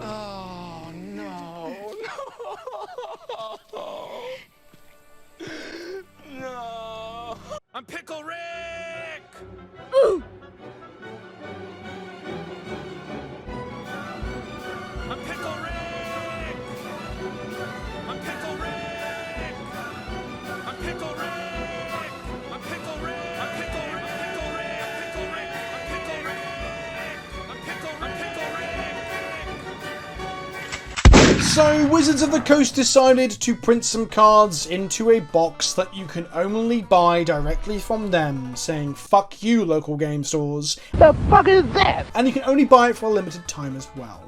Oh no. No. I'm Pickle Rick! Ooh! I'm Pickle Rick! I'm Pickle Rick! I'm Pickle Rick! I'm Pickle Rick! I'm Pickle Rick! Pickle Rick! I'm Pickle Rick! I'm Pickle Rick! I'm Pickle Rick! So, Wizards of the Coast decided to print some cards into a box that you can only buy directly from them, saying, fuck you, local game stores. The fuck is that? And you can only buy it for a limited time as well.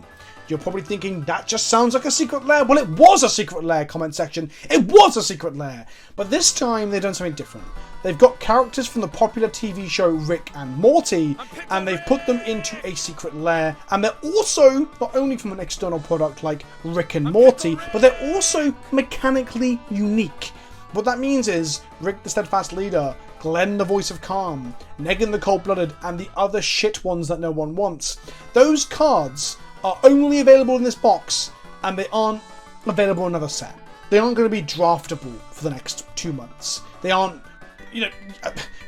You're probably thinking, that just sounds like a Secret Lair. Well, it was a Secret Lair, comment section. It was a Secret Lair. But this time, they've done something different. They've got characters from the popular TV show Rick and Morty, and they've put them into a Secret Lair. And they're also, not only from an external product like Rick and Morty, but they're also mechanically unique. What that means is, Rick the Steadfast Leader, Glenn the Voice of Calm, Negan the Cold-Blooded, and the other shit ones that no one wants. Those cards are only available in this box, and they aren't available in another set. They aren't going to be draftable for the next 2 months. They aren't,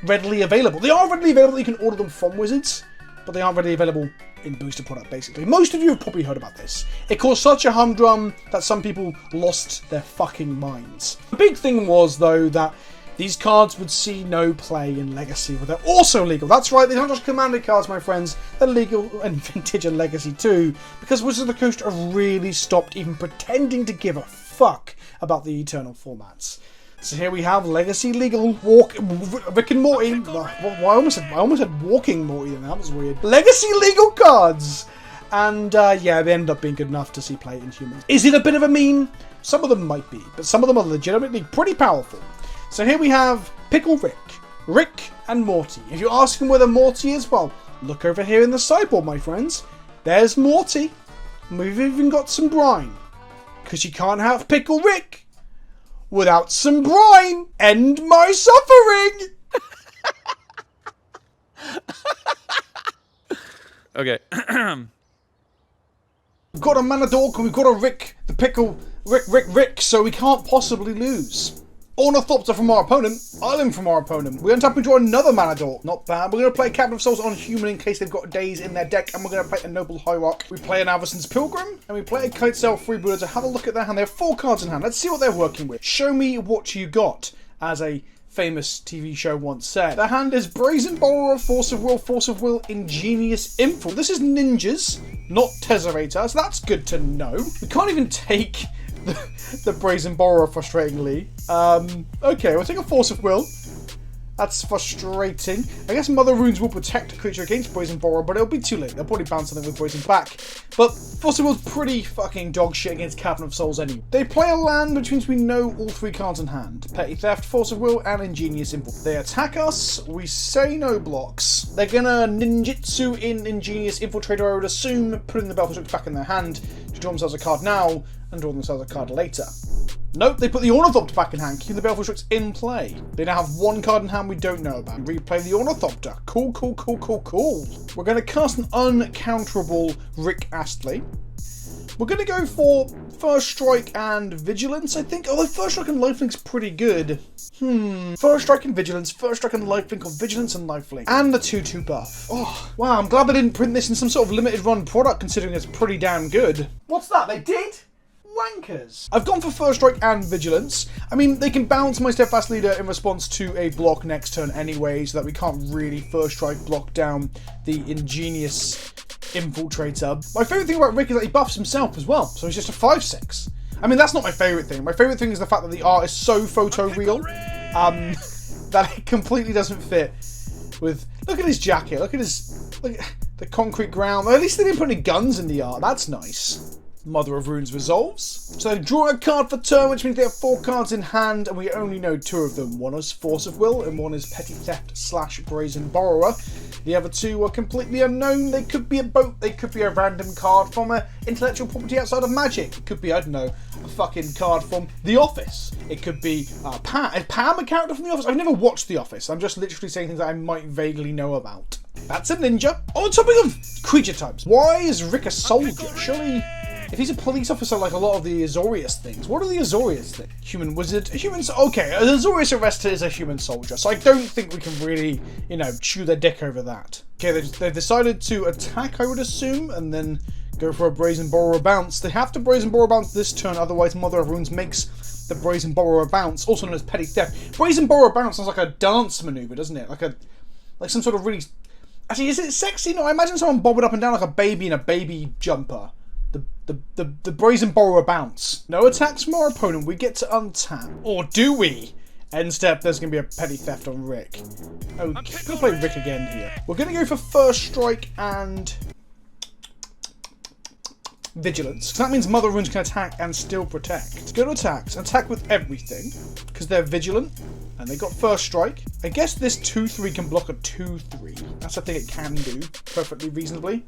readily available. They are readily available, you can order them from Wizards, but they aren't readily available in booster product, basically. Most of you have probably heard about this. It caused such a humdrum that some people lost their fucking minds. The big thing was, though, that these cards would see no play in Legacy, but they're also legal. That's right, they're not just Commander cards, my friends. They're legal in Vintage and Legacy too, because Wizards of the Coast have really stopped even pretending to give a fuck about the Eternal formats. So here we have Legacy legal Rick and Morty. I almost said Walking Morty, then that was weird. Legacy legal cards! And yeah, they end up being good enough to see play in humans. Is it a bit of a meme? Some of them might be, but some of them are legitimately pretty powerful. So here we have Pickle Rick, Rick and Morty. If you're asking where the Morty is, well, look over here in the sideboard, my friends. There's Morty. And we've even got some brine. Because you can't have Pickle Rick without some brine. End my suffering! Okay. We've got a Mana Dork and we've got a Rick, the Pickle Rick, so we can't possibly lose. Ornithopter from our opponent, Island from our opponent. We're going to tap into another Mana Dork. Not bad. We're going to play Captain of Souls on Human in case they've got days in their deck, and we're going to play a Noble Hierarch. We play an Averson's Pilgrim, and we play a Kitesail Freebooter to have a look at their hand. They have 4 cards in hand. Let's see what they're working with. Show me what you got, as a famous TV show once said. Their hand is Brazen Borrower, Force of Will, Ingenious Info. This is ninjas, not Tesserator, so that's good to know. We can't even take the Brazen Borrower, frustratingly. Okay, we'll take a Force of Will. That's frustrating. I guess Mother Runes will protect a creature against Brazen Borrower, but it'll be too late. They'll probably bounce something with Brazen back. But Force of Will's pretty fucking dog shit against Captain of Souls anyway. They play a land, which means we know all 3 cards in hand. Petty Theft, Force of Will, and Ingenious Info. They attack us, we say no blocks. They're gonna ninjutsu in Ingenious Infiltrator, I would assume, putting the Baleful Strix back in their hand to draw themselves a card now, and draw themselves a card later. Nope, they put the Ornithopter back in hand, keeping the Baleful Strix in play. They now have 1 card in hand we don't know about. Replay the Ornithopter. Cool. We're going to cast an uncounterable Rick Astley. We're going to go for First Strike and Vigilance, I think. Although First Strike and Lifelink's pretty good. First Strike and Vigilance, First Strike and Lifelink, or Vigilance and Lifelink. And the 2/2 buff. Oh, wow, I'm glad they didn't print this in some sort of limited run product, considering it's pretty damn good. What's that? They did? Wankers. I've gone for First Strike and Vigilance. I mean, they can bounce my Steadfast Leader in response to a block next turn anyway, so that we can't really First Strike block down the Ingenious Infiltrator. My favourite thing about Rick is that he buffs himself as well, so he's just a 5/6. I mean, that's not my favourite thing. My favourite thing is the fact that the art is so photoreal that it completely doesn't fit with... Look at his jacket, look at the concrete ground. At least they didn't put any guns in the art, that's nice. Mother of Runes resolves. So they draw a card for turn, which means they have 4 cards in hand, and we only know 2 of them. One is Force of Will, and one is Petty Theft / Brazen Borrower. The other 2 are completely unknown. They could be a boat, they could be a random card from an intellectual property outside of Magic. It could be, I don't know, a fucking card from The Office. It could be Pam, a character from The Office. I've never watched The Office. I'm just literally saying things that I might vaguely know about. That's a ninja. On the topic of creature types, why is Rick a soldier? Surely, if he's a police officer like a lot of the Azorius things, what are the Azorius things? Human wizard? A human... Okay, an Azorius arrestor is a human soldier, so I don't think we can really, you know, chew their dick over that. Okay, they've decided to attack, I would assume, and then go for a Brazen Borrower bounce. They have to Brazen Borrower bounce this turn, otherwise Mother of Runes makes the Brazen Borrower bounce, also known as Petty Theft. Brazen Borrower bounce sounds like a dance maneuver, doesn't it? Like some sort of really... Actually, is it sexy? No, I imagine someone bobbing up and down like a baby in a baby jumper. The Brazen Borrower bounce. No attacks from our opponent. We get to untap. Or do we? End step, there's going to be a Petty Theft on Rick. Okay, I'm going to play Rick again here. We're going to go for First Strike and Vigilance. Because that means Mother Runes can attack and still protect. Go to attacks. Attack with everything. Because they're Vigilant. And they got First Strike. I guess this 2-3 can block a 2-3. That's a thing it can do perfectly reasonably.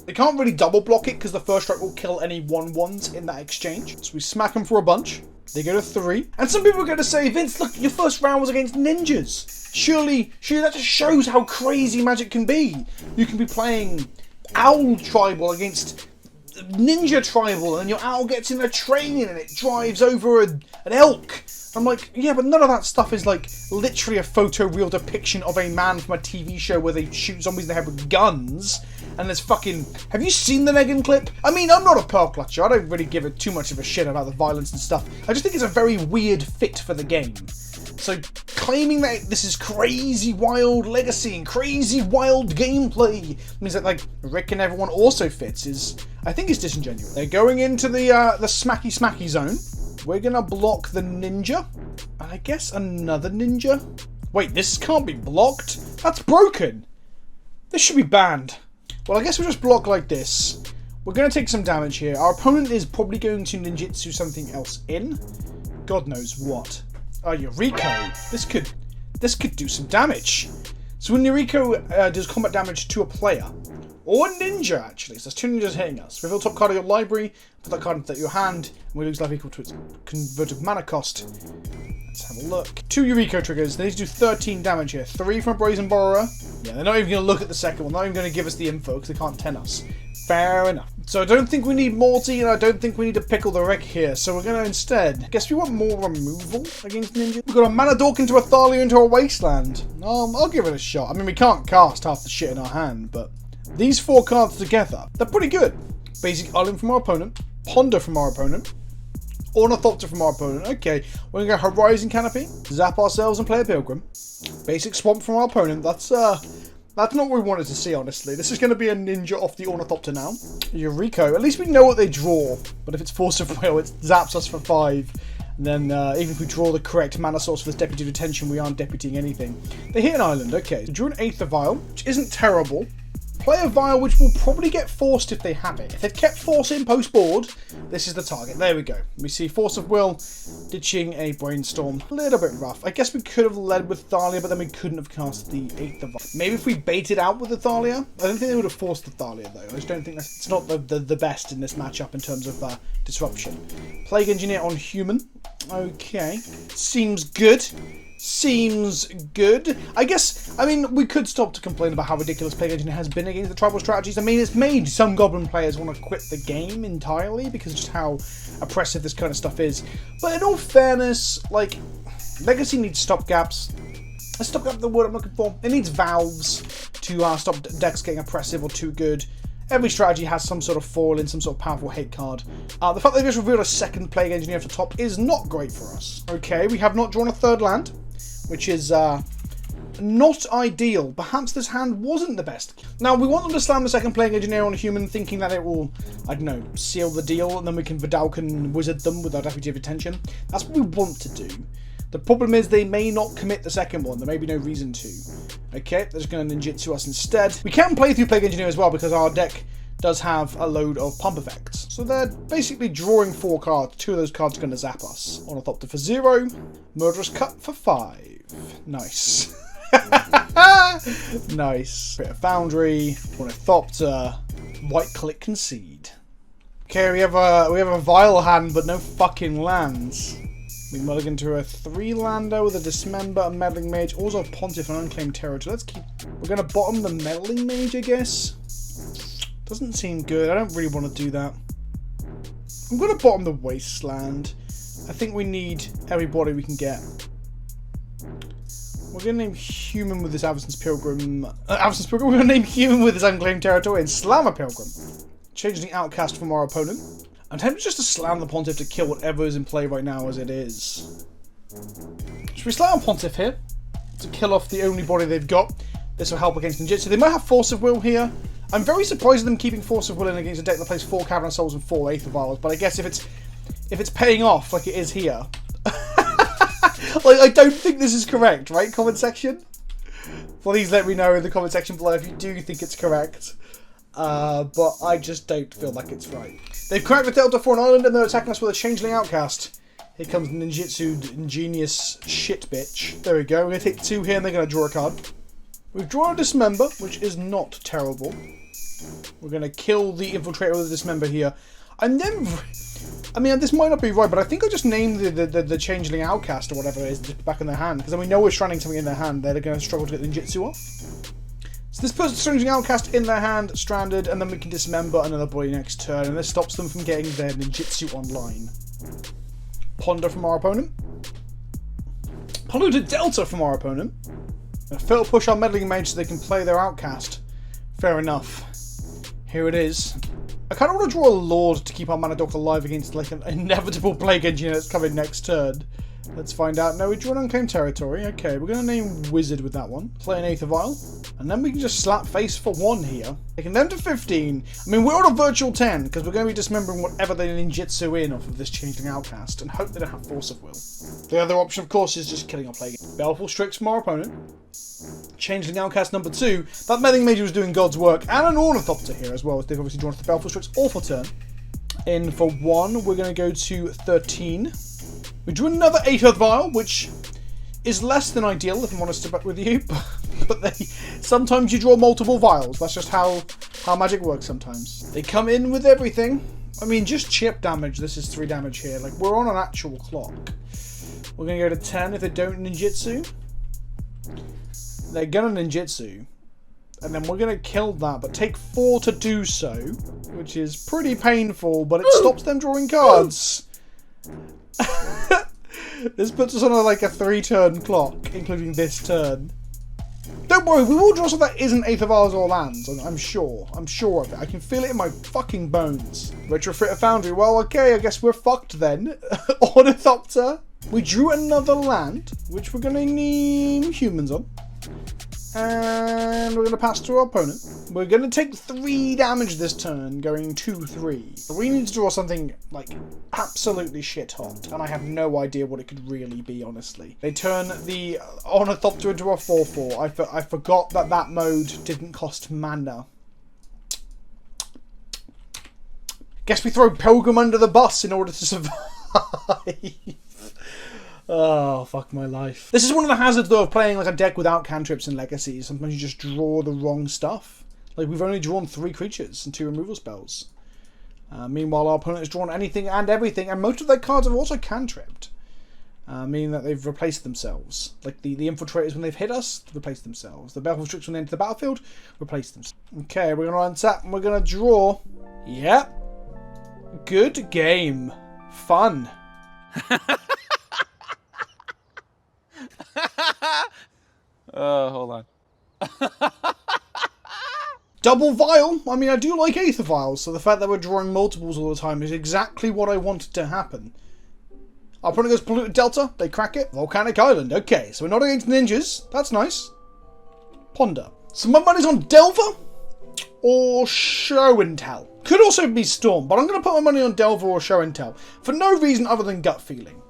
They can't really double block it because the First Strike will kill any 1/1s in that exchange. So we smack them for a bunch. They go to 3. And some people are going to say, Vince, look, your first round was against ninjas. Surely that just shows how crazy Magic can be. You can be playing Owl Tribal against Ninja Tribal and your Owl gets in a train and it drives over an elk. I'm like, yeah, but none of that stuff is like literally a photoreal depiction of a man from a TV show where they shoot zombies in the head with guns. And there's fucking... Have you seen the Negan clip? I mean, I'm not a pearl clutcher. I don't really give it too much of a shit about the violence and stuff. I just think it's a very weird fit for the game. So claiming that this is crazy wild legacy and crazy wild gameplay means that like Rick and everyone also fits is, I think, is disingenuous. They're going into the smacky zone. We're gonna block the ninja, and I guess another ninja. Wait, this can't be blocked. That's broken. This should be banned. Well, I guess we'll just block like this. We're gonna take some damage here. Our opponent is probably going to ninjutsu something else in. God knows what. Oh, Eureka. This could do some damage. So when Eureka does combat damage to a player, or a ninja actually, so there's 2 ninjas hitting us. Reveal top card of your library, put that card into your hand, and we lose life equal to its converted mana cost. Let's have a look. 2 Eureka triggers. They need to do 13 damage here. 3 from a Brazen Borrower. Yeah, they're not even going to look at the second one. They're not even going to give us the info because they can't 10 us. Fair enough. So I don't think we need Morty, and I don't think we need to Pickle the Rick here. So we're going to instead... Guess we want more removal against ninjas. We've got a Mana Dork into a Thalia into a Wasteland. I'll give it a shot. I mean, we can't cast half the shit in our hand, but... These 4 cards together, they're pretty good. Basic Island from our opponent. Ponder from our opponent. Ornithopter from our opponent. Okay, we're going to go Horizon Canopy. Zap ourselves and play a Pilgrim. Basic Swamp from our opponent. That's not what we wanted to see, honestly. This is going to be a ninja off the Ornithopter now. Eureka. At least we know what they draw. But if it's Force of Will, it zaps us for 5. And then even if we draw the correct mana source for this Deputy Detention, we aren't deputying anything. They hit an island. Okay, so draw an Aether Vial, which isn't terrible. Play a Vial which will probably get forced if they have it. If they've kept Force in post-board, this is the target. There we go. We see Force of Will ditching a Brainstorm. A little bit rough. I guess we could have led with Thalia, but then we couldn't have cast the 8th of Vial. Maybe if we baited out with the Thalia. I don't think they would have forced the Thalia, though. I just don't think it's not the best in this matchup in terms of disruption. Plague Engineer on Human. Okay. Seems good. Seems good. I guess, I mean, we could stop to complain about how ridiculous Plague Engineer has been against the tribal strategies. I mean, it's made some Goblin players want to quit the game entirely because of just how oppressive this kind of stuff is. But in all fairness, like, Legacy needs stopgaps. A stopgap the word I'm looking for. It needs valves to stop decks getting oppressive or too good. Every strategy has some sort of foil in, some sort of powerful hate card. The fact that they just revealed a second Plague Engineer off the top is not great for us. Okay, we have not drawn a 3rd land, which is not ideal. Perhaps this hand wasn't the best. Now, we want them to slam the second Plague Engineer on a human, thinking that it will, I don't know, seal the deal, and then we can Vidalcan Wizard them with our Deputy of Attention. That's what we want to do. The problem is they may not commit the second one. There may be no reason to. Okay, they're just going to ninjutsu us instead. We can play through Plague Engineer as well because our deck does have a load of pump effects. So they're basically drawing 4 cards. 2 of those cards are going to zap us. Ornithopter for 0. Murderous Cut for 5. Nice. Nice. Bit of Foundry. Ornithopter. White Click Concede. Okay, we have a Vile hand, but no fucking lands. We mulligan to a 3-lander with a Dismember, a Meddling Mage, also a Pontiff and Unclaimed Territory. Let's keep... We're going to bottom the Meddling Mage, I guess. Doesn't seem good. I don't really want to do that. I'm going to bottom the Wasteland. I think we need everybody we can get. We're going to name Human with this Avacyn's Pilgrim. Avacyn's Pilgrim? We're going to name Human with this Unclaimed Territory and slam a Pilgrim. Changing the Outcast from our opponent. I'm tempted just to slam the Pontiff to kill whatever is in play right now as it is. Should we slam Pontiff here? To kill off the only body they've got. This will help against Ninjutsu. They might have Force of Will here. I'm very surprised at them keeping Force of Will in against a deck that plays 4 Cavern of Souls and 4 Aether Vials, but I guess if it's paying off like it is here... like, I don't think this is correct, right? Comment section? Please let me know in the comment section below if you do think it's correct. But I just don't feel like it's right. They've cracked the Delta for an island and they're attacking us with a Changeling Outcast. Here comes Ninjutsu Ingenious Shit Bitch. There we go. We're going to take 2 here and they're going to draw a card. We've drawn a Dismember, which is not terrible. We're going to kill the Infiltrator with a Dismember here. And then... I mean, this might not be right, but I think I just named the Changeling Outcast or whatever it is back in their hand. Because then we know we're stranding something in their hand. They're going to struggle to get Ninjutsu off. So this puts Changeling Outcast in their hand, stranded, and then we can dismember another body next turn, and this stops them from getting their Ninjutsu online. Ponder from our opponent. Ponder to Delta from our opponent. Fail push our Meddling Mage so they can play their Outcast. Fair enough. Here it is. I kind of want to draw a Lord to keep our Mana Dork alive against like an inevitable Plague Engineer that's coming next turn. Let's find out. No, we draw an Unclaimed Territory. Okay, we're going to name Wizard with that one. Play an Aether Vial. And then we can just slap face for 1 here. Taking them to 15. I mean, we're on a virtual 10, because we're going to be dismembering whatever they ninjutsu in off of this Changeling Outcast, and hope they don't have Force of Will. The other option, of course, is just killing our Plague. Baleful Strix from our opponent. Changeling Outcast number 2. That Meddling Mage was doing God's work, and an Ornithopter here as well, as they've obviously drawn the Baleful Strix. Awful turn. In for 1, we're going to go to 13. We drew another Aether Vial, which is less than ideal, if I'm honest with you. But sometimes you draw multiple vials. That's just how magic works sometimes. They come in with everything. I mean, just chip damage. This is 3 damage here. Like, we're on an actual clock. We're going to go to 10 if they don't ninjutsu. They're going to ninjutsu. And then we're going to kill that, but take 4 to do so. Which is pretty painful, but it stops them drawing cards. This puts us on like a 3-turn clock, including this turn. Don't worry, we will draw something that isn't Aether Vials or lands, I'm sure. I'm sure of it. I can feel it in my fucking bones. Retrofit a Foundry. Well, okay, I guess we're fucked then. Ornithopter. We drew another land, which we're going to name Humans on. And we're going to pass to our opponent. We're going to take 3 damage this turn, going 2-3. We need to draw something, like, absolutely shit hot. And I have no idea what it could really be, honestly. They turn the Ornithopter into a 4-4. I forgot that mode didn't cost mana. Guess we throw Pilgrim under the bus in order to survive. Oh, fuck my life. This is one of the hazards, though, of playing like a deck without cantrips and legacies. Sometimes you just draw the wrong stuff. Like, we've only drawn 3 creatures and 2 removal spells. Meanwhile, our opponent has drawn anything and everything, and most of their cards are also cantripped. Meaning that they've replaced themselves. Like, the Infiltrators, when they've hit us, replaced themselves. The Baleful Strix, when they enter the battlefield, replaced themselves. Okay, we're going to untap, and we're going to draw. Yep. Good game. Fun. Hold on. Double Vial? I mean, I do like Aether Vials, so the fact that we're drawing multiples all the time is exactly what I wanted to happen. Our opponent goes Polluted Delta, they crack it. Volcanic Island, okay, so we're not against ninjas. That's nice. Ponder. So my money's on Delver or Show and Tell. Could also be Storm, but I'm going to put my money on Delver or Show and Tell for no reason other than gut feeling.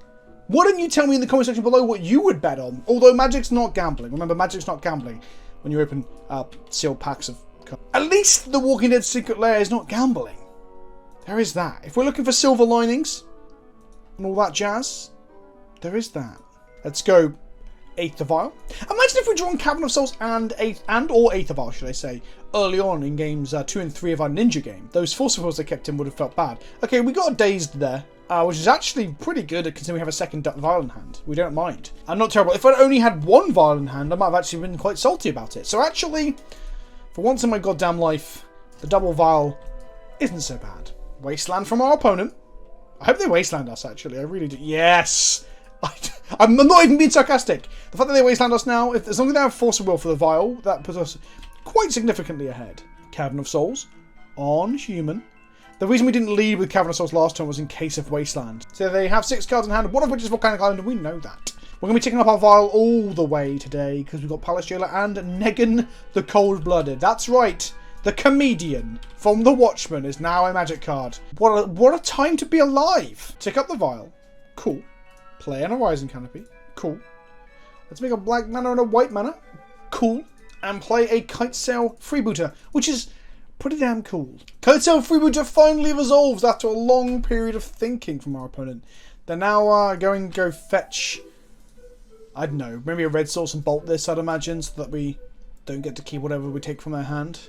Why don't you tell me in the comment section below what you would bet on? Although Magic's not gambling. Remember, Magic's not gambling when you open sealed packs of cards. At least the Walking Dead Secret Lair is not gambling. There is that. If we're looking for silver linings and all that jazz, there is that. Let's go Aether Vial. Imagine if we'd drawn Cavern of Souls and or Aether Vial, should I say, early on in games 2 and 3 of our Ninja game. Those Force of Wills they kept in would have felt bad. Okay, we got a Dazed there. which is actually pretty good considering we have a second vial in hand. We don't mind. I'm not terrible. If I'd only had one vial in hand, I might have actually been quite salty about it. So actually, for once in my goddamn life, the double vial isn't so bad. Wasteland from our opponent. I hope they wasteland us, actually. I really do. Yes! I'm not even being sarcastic. The fact that they wasteland us now, as long as they have Force of Will for the vial, that puts us quite significantly ahead. Cavern of Souls on human. The reason we didn't lead with Cavern of Souls last turn was in case of Wasteland. So they have 6 cards in hand, one of which is Volcanic Island, and we know that. We're going to be taking up our vial all the way today, because we've got Palace Jailer and Negan the Cold-Blooded. That's right, the comedian from The Watchmen is now a magic card. What a time to be alive! Tick up the vial. Cool. Play an Horizon Canopy. Cool. Let's make a black mana and a white mana. Cool. And play a Kitesail Freebooter, which is pretty damn cool. Kitesail Freebooter finally resolves after a long period of thinking from our opponent. They're now going to go fetch, I don't know, maybe a red source and bolt this, I'd imagine, so that we don't get to keep whatever we take from their hand.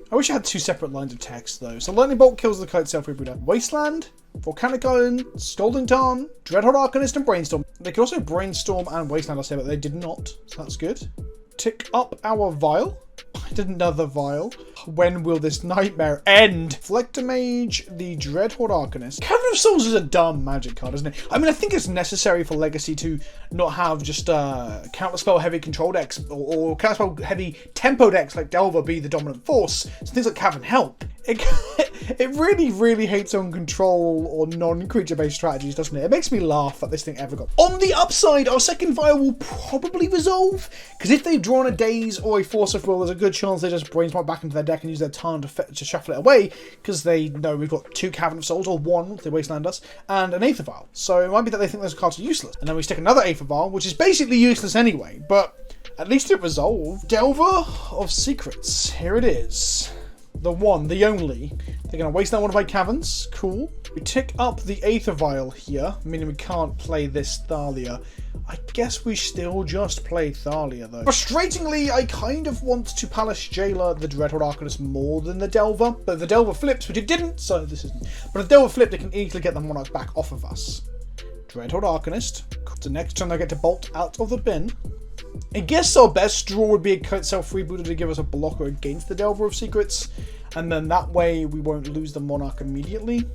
I wish I had 2 separate lines of text, though. So Lightning Bolt kills the Kitesail Freebooter. Wasteland, Volcanic Island, Scalding Tarn, Dreadhorde Arcanist, and Brainstorm. They could also Brainstorm and Wasteland, I say, but they did not, so that's good. Tick up our vial. I did another vial. When will this nightmare end? Flector Mage, the Dreadhorde Arcanist. Cavern of Souls is a dumb magic card, isn't it? I mean, I think it's necessary for Legacy to not have just counterspell heavy control decks or counterspell heavy tempo decks like Delver be the dominant force. So things like Cavern help. It really, really hates on control or non-creature based strategies, doesn't it? It makes me laugh that this thing ever got. On the upside, our second vial will probably resolve, because if they've drawn a Daze or a Force of Will, there's a good chance they just brainstorm back into their deck and use their turn to shuffle it away, because they know we've got 2 Cavern of Souls, or 1 if they wasteland us, and an Aether Vial. So it might be that they think those cards are useless. And then we stick another Aether Vial, which is basically useless anyway, but at least it resolved. Delver of Secrets. Here it is. The one, the only. They're going to waste down one of my caverns. Cool. We tick up the Aether Vial here, meaning we can't play this Thalia. I guess we still just play Thalia, though. Frustratingly, I kind of want to Palace Jailer the Dreadhorde Arcanist more than the Delver. But if the Delver flips, which it didn't, so this isn't. But if the Delver flipped, it can easily get the Monarch back off of us. Dreadhorde Arcanist. So next turn I get to bolt out of the bin. I guess our best draw would be a Kitesail Freebooter to give us a blocker against the Delver of Secrets, and then that way we won't lose the Monarch immediately.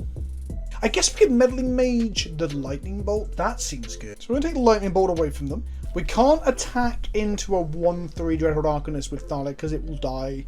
I guess we could Meddling Mage the Lightning Bolt. That seems good. So we're going to take the Lightning Bolt away from them. We can't attack into a 1-3 Dreadhorde Arcanist with Thalia because it will die,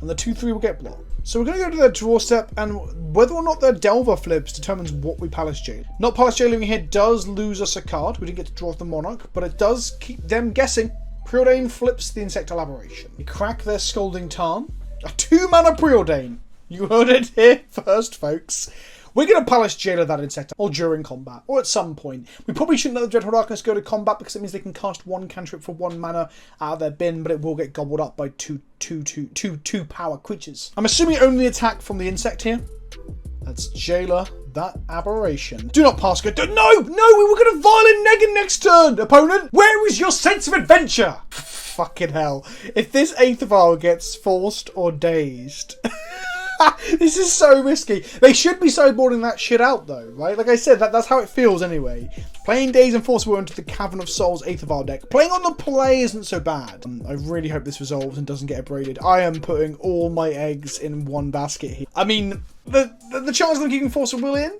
and the 2-3 will get blocked. So we're going to go to their draw step, and whether or not their Delver flips determines what we Palace Jail. Not Palace Jailing here does lose us a card. We didn't get to draw the Monarch, but it does keep them guessing. Preordain flips the Insectile Aberration. We crack their Scalding Tarn. A 2-mana Preordain. You heard it here first, folks. We're going to Palace Jailer that Insectile, or during combat, or at some point. We probably shouldn't let the Dreadhorde Arcanist go to combat because it means they can cast 1 cantrip for 1 mana out of their bin, but it will get gobbled up by two power creatures. I'm assuming only attack from the insect here. Let's Jailer that Aberration. Do not pass go. No, we were going to violin Negan next turn, opponent. Where is your sense of adventure? Fucking hell. If this Aether Vial gets forced or dazed... This is so risky. They should be sideboarding that shit out, though, right? Like I said, that's how it feels anyway. Playing Daze and Force Will into the Cavern of Souls Aether Vial deck. Playing on the play isn't so bad. I really hope this resolves and doesn't get abraded. I am putting all my eggs in one basket here. I mean, the chance of them keeping Force Will in?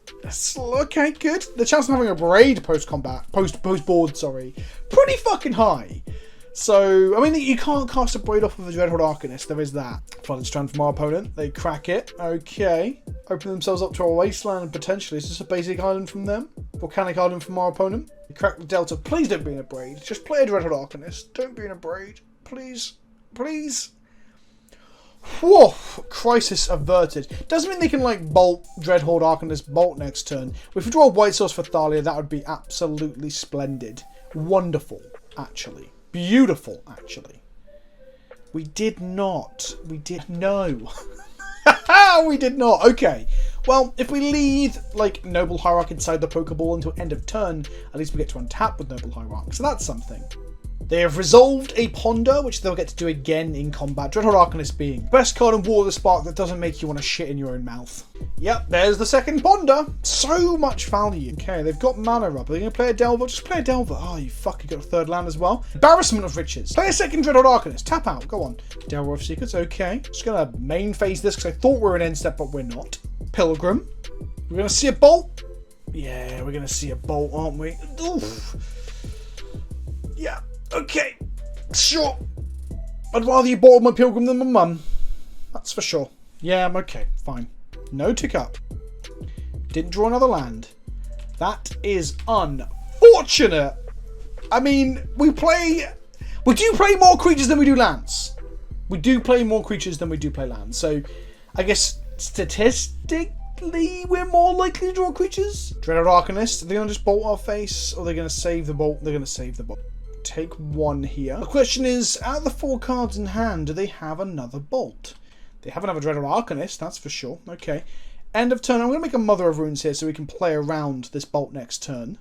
Okay, good. The chance of having a braid post-combat, post-board, sorry, pretty fucking high. So, I mean, you can't cast a braid off of the Dreadhorde Arcanist, there is that. Flooded Strand from our opponent, they crack it, okay. Open themselves up to a Wasteland, potentially. Is this a basic island from them? Volcanic Island from our opponent? They crack the Delta, please don't be in a braid. Just play a Dreadhorde Arcanist, don't be in a braid. Please, please. Whoa, crisis averted. Doesn't mean they can, like, bolt Dreadhorde Arcanist bolt next turn. If we draw a white source for Thalia, that would be absolutely splendid. Wonderful, actually. Beautiful, actually. We did not. We did no. We did not. Okay. Well, if we leave, like, Noble Hierarch inside the Pokeball until end of turn, at least we get to untap with Noble Hierarch. So that's something. They have resolved a Ponder, which they'll get to do again in combat. Dreadhorde Arcanist being best card in War of the Spark that doesn't make you want to shit in your own mouth. Yep, there's the second Ponder. So much value. Okay, they've got mana up. Are they going to play a Delver? Just play a Delver. Oh, you fucking got a third land as well. Embarrassment of Riches. Play a second Dreadhorde Arcanist. Tap out. Go on. Delver of Secrets. Okay. Just going to main phase this because I thought we were an end step, but we're not. Pilgrim. We're going to see a Bolt. Yeah, we're going to see a Bolt, aren't we? Oof. Yeah. Okay, sure. I'd rather you bought my Pilgrim than my mum. That's for sure. Yeah, I'm okay. Fine. No tick up. Didn't draw another land. That is unfortunate. I mean, we do play more creatures than we do lands. We do play more creatures than we do play lands. So, I guess statistically, we're more likely to draw creatures. Dreadhorde Arcanist. Are they going to just bolt our face? Or are they going to save the bolt? They're going to save the bolt. Take one here. The question is, out of the 4 cards in hand, do they have another Bolt? They have another Dreadhorde Arcanist, that's for sure. Okay. End of turn. I'm going to make a Mother of Runes here so we can play around this Bolt next turn.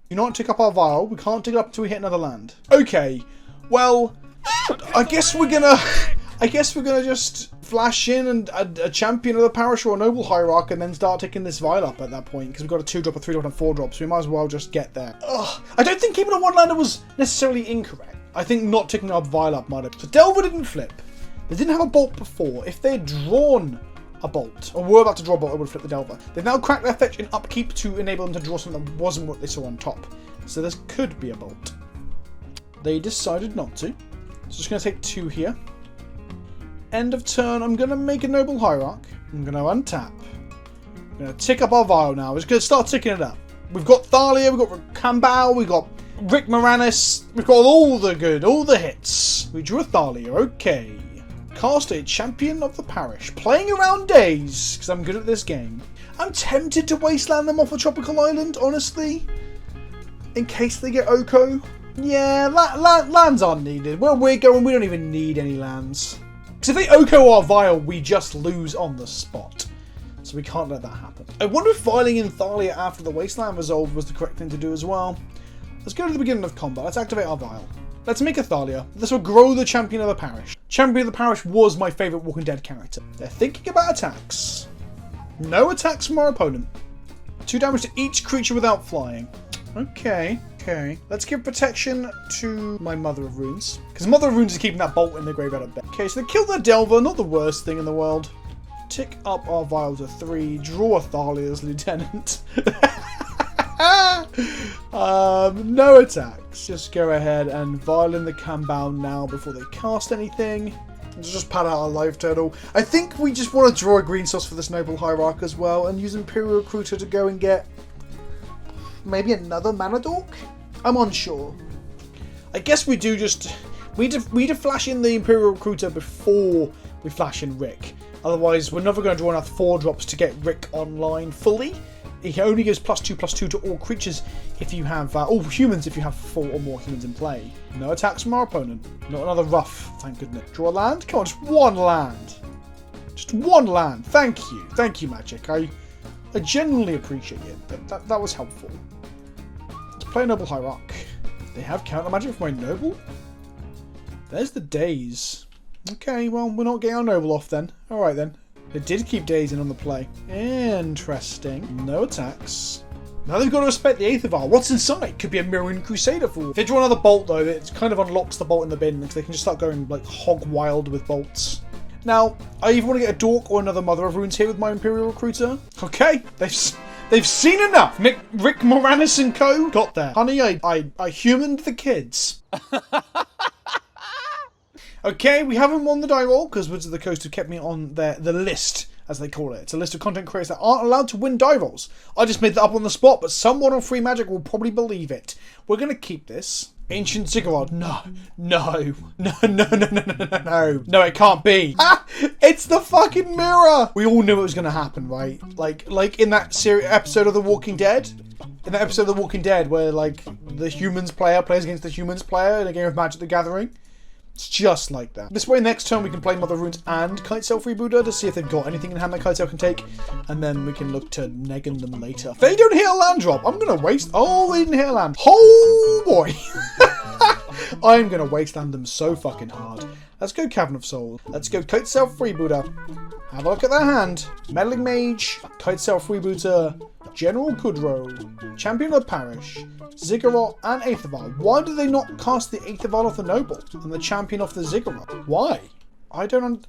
Do not tick up our vial. We can't tick it up until we hit another land. Okay. Well, I guess we're gonna just flash in and a Champion of the Parish or a Noble Hierarch and then start ticking this vial up at that point because we've got a 2-drop, a 3-drop, and a 4-drop, so we might as well just get there. Ugh. I don't think keeping a 1-lander was necessarily incorrect. I think not ticking our vial up might have. So Delver didn't flip. They didn't have a Bolt before. If they'd drawn a Bolt, or were about to draw a Bolt, I would have flipped the Delver. They've now cracked their fetch in upkeep to enable them to draw something that wasn't what they saw on top. So this could be a Bolt. They decided not to. So just going to take 2 here. End of turn, I'm going to make a Noble Hierarch. I'm going to untap. I'm going to tick up our vial now. We're just going to start ticking it up. We've got Thalia, we've got Cambao, we've got Rick Moranis. We've got all the hits. We drew a Thalia, okay. Cast a Champion of the Parish. Playing around days, because I'm good at this game. I'm tempted to wasteland them off a tropical island, honestly. In case they get Oko. Yeah, lands aren't needed. Where we're going, we don't even need any lands. Because if they Oko our vial, we just lose on the spot. So we can't let that happen. I wonder if vialing in Thalia after the Wasteland resolve was the correct thing to do as well. Let's go to the beginning of combat. Let's activate our vial. Let's make a Thalia. This will grow the Champion of the Parish. Champion of the Parish was my favourite Walking Dead character. They're thinking about attacks. No attacks from our opponent. 2 damage to each creature without flying. Okay. Let's give protection to my Mother of Runes. Because Mother of Runes is keeping that Bolt in the graveyard at bay. Okay, so they killed their Delver. Not the worst thing in the world. Tick up our vial to 3. Draw a Thalia's Lieutenant. No attacks. Just go ahead and vial in the Cambao now before they cast anything. Let's just pad out our life total. I think we just want to draw a green source for this Noble Hierarch as well and use Imperial Recruiter to go and get maybe another Mana Dork? I'm unsure. I guess we do just... We need to flash in the Imperial Recruiter before we flash in Rick. Otherwise, we're never going to draw enough 4-drops to get Rick online fully. He only gives +2/+2 to all creatures if you have... all humans if you have 4 or more humans in play. No attacks from our opponent. Not another rough, thank goodness. Draw a land? Come on, just 1 land. Just 1 land. Thank you. Thank you, Magic. I genuinely appreciate it. That was helpful. Let's play a Noble Hierarch. They have counter magic for my Noble? There's the Daze. Okay, well, we're not getting our Noble off then. Alright then. They did keep Daze in on the play. Interesting. No attacks. Now they've got to respect the Aether. What's inside? Could be a Mirroring Crusader for. If they draw another Bolt though, it kind of unlocks the Bolt in the bin because they can just start going like hog wild with bolts. Now, I either want to get a Dork or another Mother of Runes here with my Imperial Recruiter. Okay, they've seen enough. Rick Moranis and co. Got there. Honey, I humaned the kids. Okay, we haven't won the die roll because Wizards of the Coast have kept me on the list, as they call it. It's a list of content creators that aren't allowed to win die rolls. I just made that up on the spot, but someone on Free Magic will probably believe it. We're going to keep this. Ancient Ziggurat. No, it can't be. Ah, it's the fucking mirror. We all knew it was going to happen, right? Like in that episode of The Walking Dead. In that episode of The Walking Dead where like the humans player plays against the humans player in a game of Magic the Gathering. It's just like that. This way, next turn we can play Mother of Runes and Kitesail Freebooter to see if they've got anything in hand that Kitesail can take, and then we can look to Negan them later. If they don't hit a land drop, I'm gonna waste. Oh, they didn't hit a land. Oh boy! I'm going to wasteland them so fucking hard. Let's go Cavern of Souls. Let's go Kitesail Freebooter. Have a look at their hand. Meddling Mage, Kitesail Freebooter, General Kudrow, Champion of the Parish, Ziggurat, and Aetherval. Why do they not cast the Aetherval of the Noble and the Champion of the Ziggurat? Why? I don't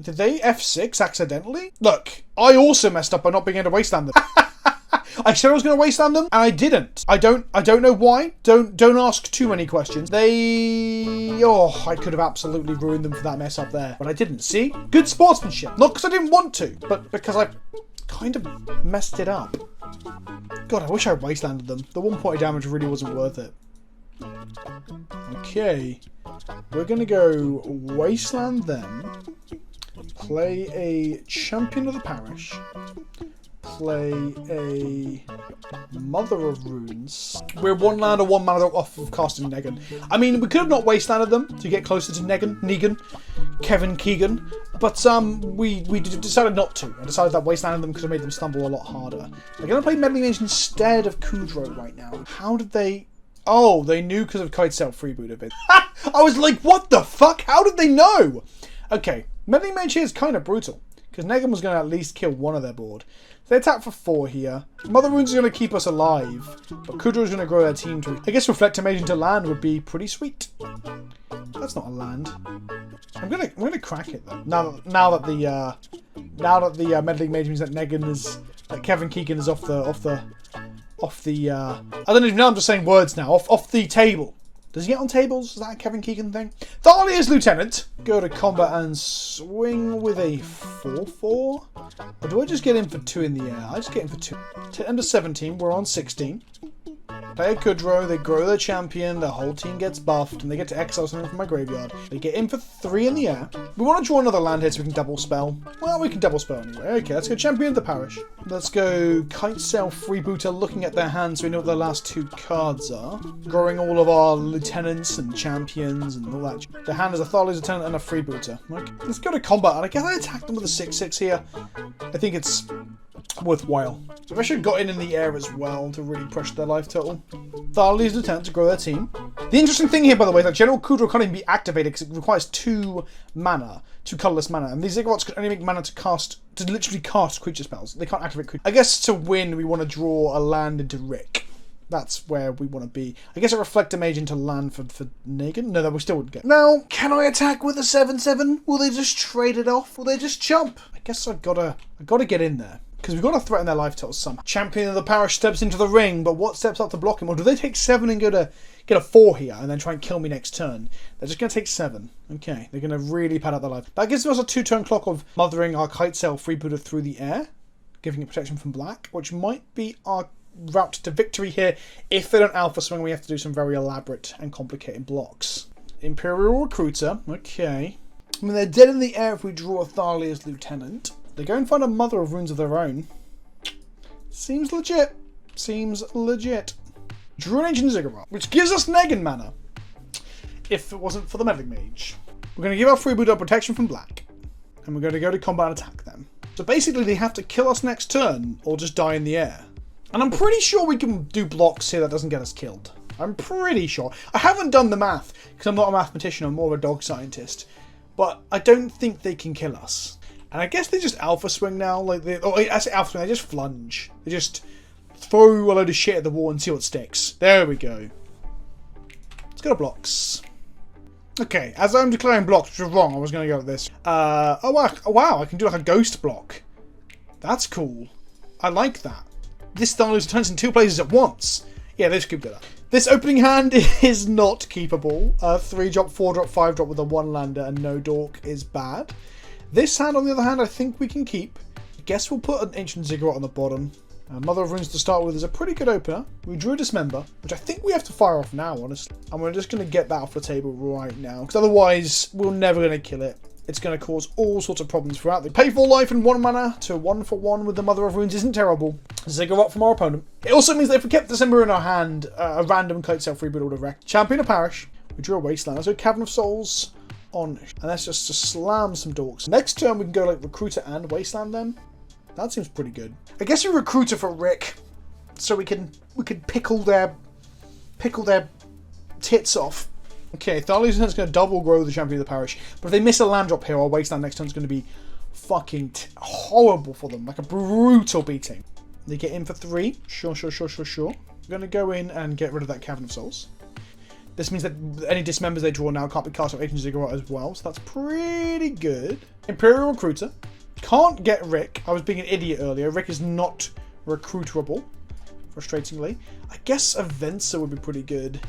Did they F6 accidentally? Look, I also messed up by not being able to wasteland them. I said I was going to wasteland them, and I didn't. I don't know why. Don't ask too many questions. I could have absolutely ruined them for that mess up there, but I didn't. See? Good sportsmanship. Not because I didn't want to, but because I kind of messed it up. God, I wish I wastelanded them. The 1 point of damage really wasn't worth it. Okay. We're going to go wasteland them. Play a Champion of the Parish. Play a Mother of Runes. We're 1 land or 1 mana off of casting Negan. I mean, we could have not wastelanded them to get closer to Negan, Kevin Keegan, but we decided not to. I decided that wastelanding them could have made them stumble a lot harder. They're going to play Meddling Mage instead of Kudrow right now. How did they... Oh, they knew because of Kitesail Freeboot a bit. I was like, what the fuck? How did they know? Okay, Meddling Mage here is kind of brutal, because Negan was going to at least kill one of their board. They attack for 4 here. Mother Runes are going to keep us alive, but Kudrow is going to grow their team to... I guess Reflector Mage into land would be pretty sweet. That's not a land. I'm gonna crack it though. Now that the Meddling Mage means that Negan is... that Kevin Keegan is off the I don't even know, I'm just saying words now. Off the table. Does he get on tables? Is that a Kevin Keegan thing? Thalia's Lieutenant. Go to combat and swing with a 4/4. Or do I just get in for 2 in the air? I just get in for 2. To end of 17, we're on 16. Play a Kudrow, they grow their champion, their whole team gets buffed, and they get to exile something from my graveyard. They get in for 3 in the air. We want to draw another land here so we can double spell. Well, we can double spell anyway. Okay, let's go Champion of the Parish. Let's go Kitesail Freebooter, looking at their hands so we know what their last 2 cards are. Growing all of our lieutenants and champions and all that. The hand is a Thalia's Lieutenant and a Freebooter. Okay, let's go to combat, and I guess I attack them with a 6/6 here. I think it's worthwhile. So I should have got in the air as well to really push their life total. Thalia's Lieutenant to grow their team. The interesting thing here, by the way, is that General Kudrow can't even be activated because it requires 2 mana, 2 colourless mana, and these Ziggurats can only make mana to literally cast creature spells. They can't activate creatures. I guess to win, we want to draw a land into Rick. That's where we want to be. I guess a Reflector Mage into land for Negan? No, that we still wouldn't get. Now, can I attack with a 7/7? Will they just trade it off? Will they just jump? I guess I've gotta get in there. Because we've got to threaten their life total somehow. Champion of the Parish steps into the ring, but what steps up to block him? Or do they take 7 and go to get a 4 here and then try and kill me next turn? They're just going to take 7. Okay, they're going to really pad out their life. That gives us a 2-turn clock of mothering our Kitesail Freebooter through the air, giving it protection from black, which might be our route to victory here. If they don't alpha swing, we have to do some very elaborate and complicated blocks. Imperial Recruiter, okay. I mean, they're dead in the air if we draw a Thalia's Lieutenant. They go and find a Mother of Runes of their own. Seems legit. Seems legit. Drew an Ancient Ziggurat, which gives us Negan mana. If it wasn't for the Meddling Mage. We're going to give our Freebooter protection from black. And we're going to go to combat and attack them. So basically they have to kill us next turn, or just die in the air. And I'm pretty sure we can do blocks here that doesn't get us killed. I'm pretty sure. I haven't done the math, because I'm not a mathematician, I'm more of a dog scientist. But I don't think they can kill us. And I guess they just alpha swing now. I say alpha swing, they just flunge. They just throw a load of shit at the wall and see what sticks. There we go. Let's go to blocks. Okay, as I'm declaring blocks, which was wrong, I was going to go with this. Oh wow, I can do like a ghost block. That's cool. I like that. This style turns in 2 places at once. Yeah, this could be that. This opening hand is not keepable. 3-drop, 4-drop, 5-drop with a 1-lander and no dork is bad. This hand, on the other hand, I think we can keep. I guess we'll put an Ancient Ziggurat on the bottom. Mother of Runes to start with is a pretty good opener. We drew a Dismember, which I think we have to fire off now, honestly. And we're just going to get that off the table right now. Because otherwise, we're never going to kill it. It's going to cause all sorts of problems throughout. The pay for life and 1 mana to 1/1 with the Mother of Runes isn't terrible. Ziggurat from our opponent. It also means that if we kept December in our hand, a random Kitesail Freebooter would have wrecked. Champion of Parish. We drew a Wasteland. Let's go Cavern of Souls on. And let's just slam some dorks. Next turn, we can go like Recruiter and Wasteland them. That seems pretty good. I guess we Recruiter for Rick, so we can pickle their tits off. Okay, Tharley's going to double grow the champion of the parish. But if they miss a land drop here, our wasteland next turn is going to be fucking horrible for them. Like a brutal beating. They get in for 3. Sure. We're going to go in and get rid of that Cavern of Souls. This means that any dismembers they draw now can't be cast off Agent Ziggurat as well. So that's pretty good. Imperial Recruiter. Can't get Rick. I was being an idiot earlier. Rick is not recruiterable. Frustratingly. I guess Avenza would be pretty good.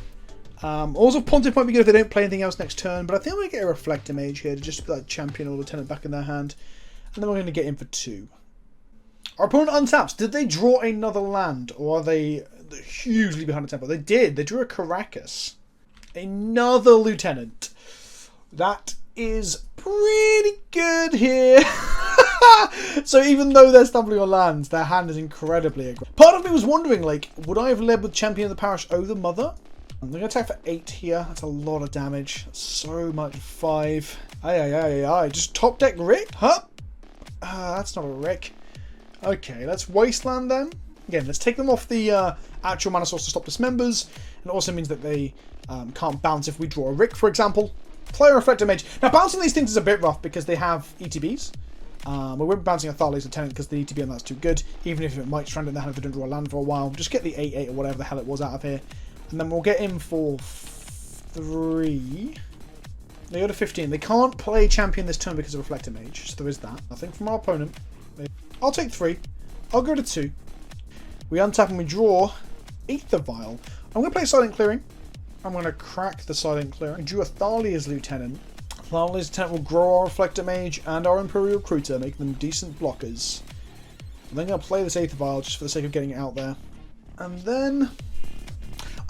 Also, Pontiff might be good if they don't play anything else next turn, but I think I'm going to get a Reflector Mage here to just put that Champion or Lieutenant back in their hand. And then we're going to get in for 2. Our opponent untaps. Did they draw another land, or are they hugely behind the tempo? They did. They drew a Caracas. Another Lieutenant. That is pretty good here. So even though they're stumbling on lands, their hand is incredibly aggressive. Part of me was wondering, like, would I have led with Champion of the Parish over Mother? I'm going to attack for 8 here. That's a lot of damage. That's so much. 5. Aye. Just top deck Rick? Huh? That's not a Rick. Okay, let's Wasteland then. Again, let's take them off the actual mana source to stop dismembers. And it also means that they can't bounce if we draw a Rick, for example. Play a Reflector Mage. Now, bouncing these things is a bit rough because they have ETBs. We won't be bouncing a Tharley's Lieutenant because the ETB on that's too good. Even if it might strand in the hand if they don't draw a land for a while. Just get the 8/8 or whatever the hell it was out of here. And then we'll get in for 3. They go to 15. They can't play Champion this turn because of Reflector Mage. So there is that. Nothing from our opponent. I'll take 3. I'll go to 2. We untap and we draw Aether Vial. I'm going to play Silent Clearing. I'm going to crack the Silent Clearing. I drew a Tharley's Lieutenant. Tharley's Lieutenant will grow our Reflector Mage and our Imperial Recruiter, making them decent blockers. I'm then going to play this Aether Vial just for the sake of getting it out there. And then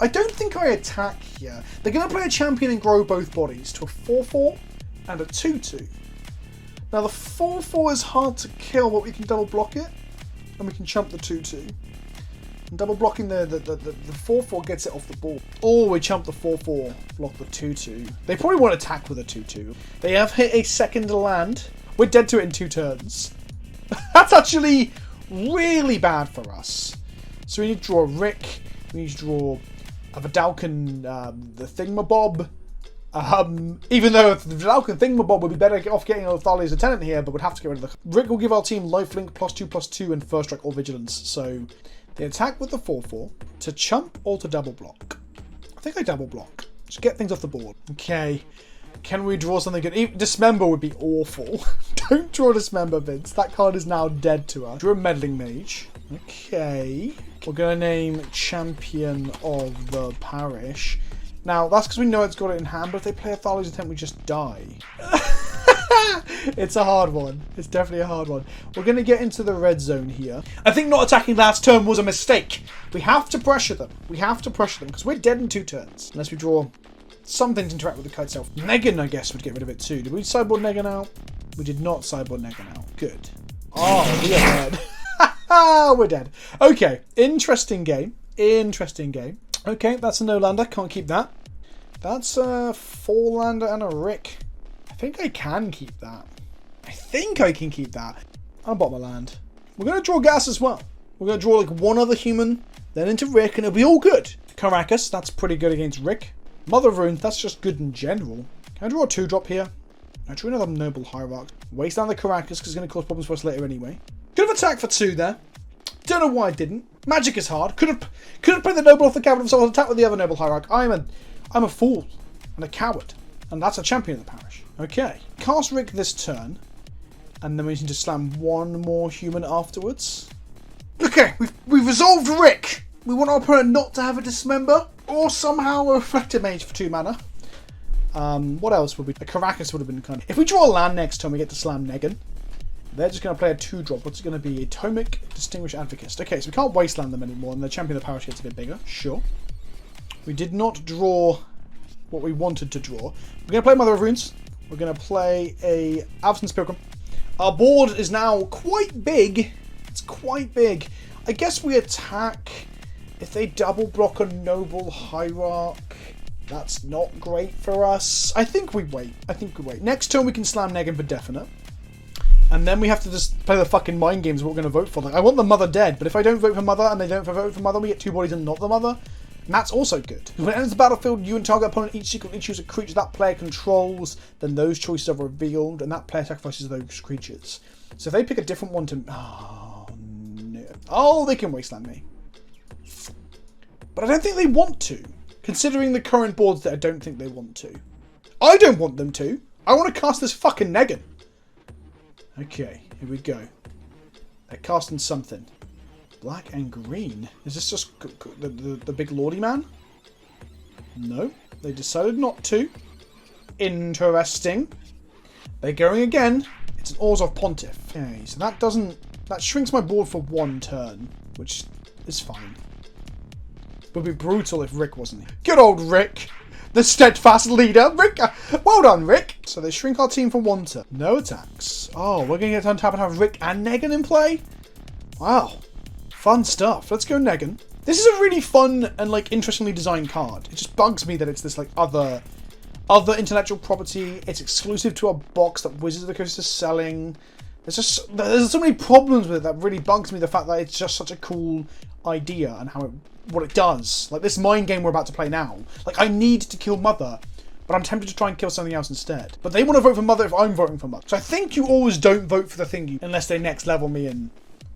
I don't think I attack here. They're going to play a Champion and grow both bodies to a 4/4 and a 2/2. Now the 4/4 is hard to kill, but we can double block it. And we can chump the 2/2. And double blocking the 4/4 gets it off the board. Or we chump the 4/4, block the 2/2. They probably won't attack with a 2/2. They have hit a second land. We're dead to it in 2 turns. That's actually really bad for us. So we need to draw a Rick. We need to draw a Vidalcan, the Thingamabob. Even though the Vidalcan Thingamabob would be better off getting a Tharley's Lieutenant here, but would have to get rid of the... Rick will give our team lifelink +2/+2 and first strike or vigilance. So they attack with the 4/4 to chump or to double block. I think I double block. Just get things off the board. Okay. Can we draw something good? Even Dismember would be awful. Don't draw Dismember, Vince. That card is now dead to us. Draw a Meddling Mage. Okay. We're going to name Champion of the Parish. Now, that's because we know it's got it in hand, but if they play a Tharley's Attempt, we just die. It's a hard one. It's definitely a hard one. We're going to get into the red zone here. I think not attacking last turn was a mistake. We have to pressure them. We have to pressure them, because we're dead in 2 turns. Unless we draw something to interact with the card itself. Negan, I guess, would get rid of it too. Did we sideboard Negan out? We did not sideboard Negan out. Good. Oh, we are dead. We're dead. Okay, interesting game. Interesting game. Okay, that's a no-lander. Can't keep that. That's a 4-lander and a Rick. I think I can keep that. I think I can keep that. I'll bot my land. We're going to draw gas as well. We're going to draw like one other human, then into Rick, and it'll be all good. Caracas, that's pretty good against Rick. Mother of Runes, that's just good in general. Can I draw a 2-drop here? I drew another Noble Hierarch. Waste down the Caracas because it's going to cause problems for us later anyway. Could have attacked for 2 there. Don't know why I didn't. Magic is hard. Could have played the Noble off the Cavern of Souls and attacked with the other Noble Hierarch. I'm a fool and a coward. And that's a Champion of the Parish. Okay. Cast Rick this turn. And then we need to slam one more human afterwards. Okay, we've resolved Rick. We want our opponent not to have a Dismember. Or somehow a Reflector Mage for 2 mana. What else would be? A Caracas would have been kind of... If we draw a land next turn, we get to slam Negan. They're just going to play a 2-drop. What's it going to be? A Tomic Distinguished Advocate. Okay, so we can't wasteland them anymore, and the Champion of the Parish gets a bit bigger. Sure. We did not draw what we wanted to draw. We're going to play Mother of Runes. We're going to play a Absence Pilgrim. Our board is now quite big. It's quite big. I guess we attack if they double block a Noble Hierarch. That's not great for us. I think we wait. Next turn we can slam Negan for definite. And then we have to just play the fucking mind games what we're going to vote for. Like, I want the Mother dead, but if I don't vote for Mother and they don't vote for Mother, we get 2 bodies and not the Mother. And that's also good. When it enters the battlefield, you and target opponent each secretly choose a creature that player controls, then those choices are revealed, and that player sacrifices those creatures. So if they pick a different one to... Oh, no. Oh, they can wasteland me. But I don't think they want to. Considering the current boards that I don't think they want to. I don't want them to. I want to cast this fucking Negan. Okay, here we go. They're casting something. Black and green. Is this just the big lordy man? No, they decided not to. Interesting. They're going again. It's an Orzhov Pontiff. Okay, so that doesn't... That shrinks my board for 1 turn, which is fine. It would be brutal if Rick wasn't here. Good old Rick! The steadfast leader! Rick! Well done, Rick! So they shrink our team for 1 turn. No attacks. Oh, we're going to get on tap and have Rick and Negan in play? Wow. Fun stuff. Let's go Negan. This is a really fun and, like, interestingly designed card. It just bugs me that it's this, like, other intellectual property. It's exclusive to a box that Wizards of the Coast is selling. There's so many problems with it that really bugs me, the fact that it's just such a cool idea and what it does. Like, this mind game we're about to play now. Like, I need to kill Mother, but I'm tempted to try and kill something else instead. But they want to vote for Mother if I'm voting for Mother. So I think you always don't vote for the thing unless they next level me and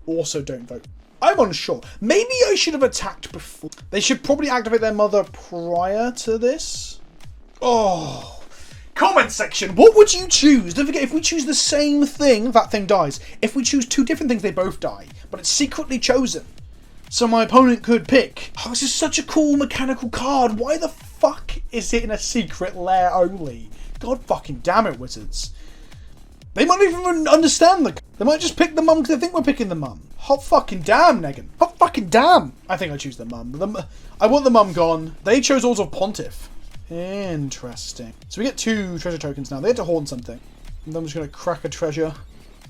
also don't vote. I'm unsure. Maybe I should have attacked before. They should probably activate their Mother prior to this. Oh. Comment section. What would you choose? Don't forget, if we choose the same thing, that thing dies. If we choose 2 different things, they both die. But it's secretly chosen. So my opponent could pick. Oh, this is such a cool mechanical card. Why the fuck is it in a Secret Lair only? God fucking damn it, Wizards. They might not even understand they might just pick the mum because they think we're picking the mum. Hot fucking damn, Negan. Hot fucking damn. I think I choose the mum. I want the mum gone. They chose Orzhov Pontiff. Interesting. So we get 2 treasure tokens now. They had to horn something. And then I'm just going to crack a treasure.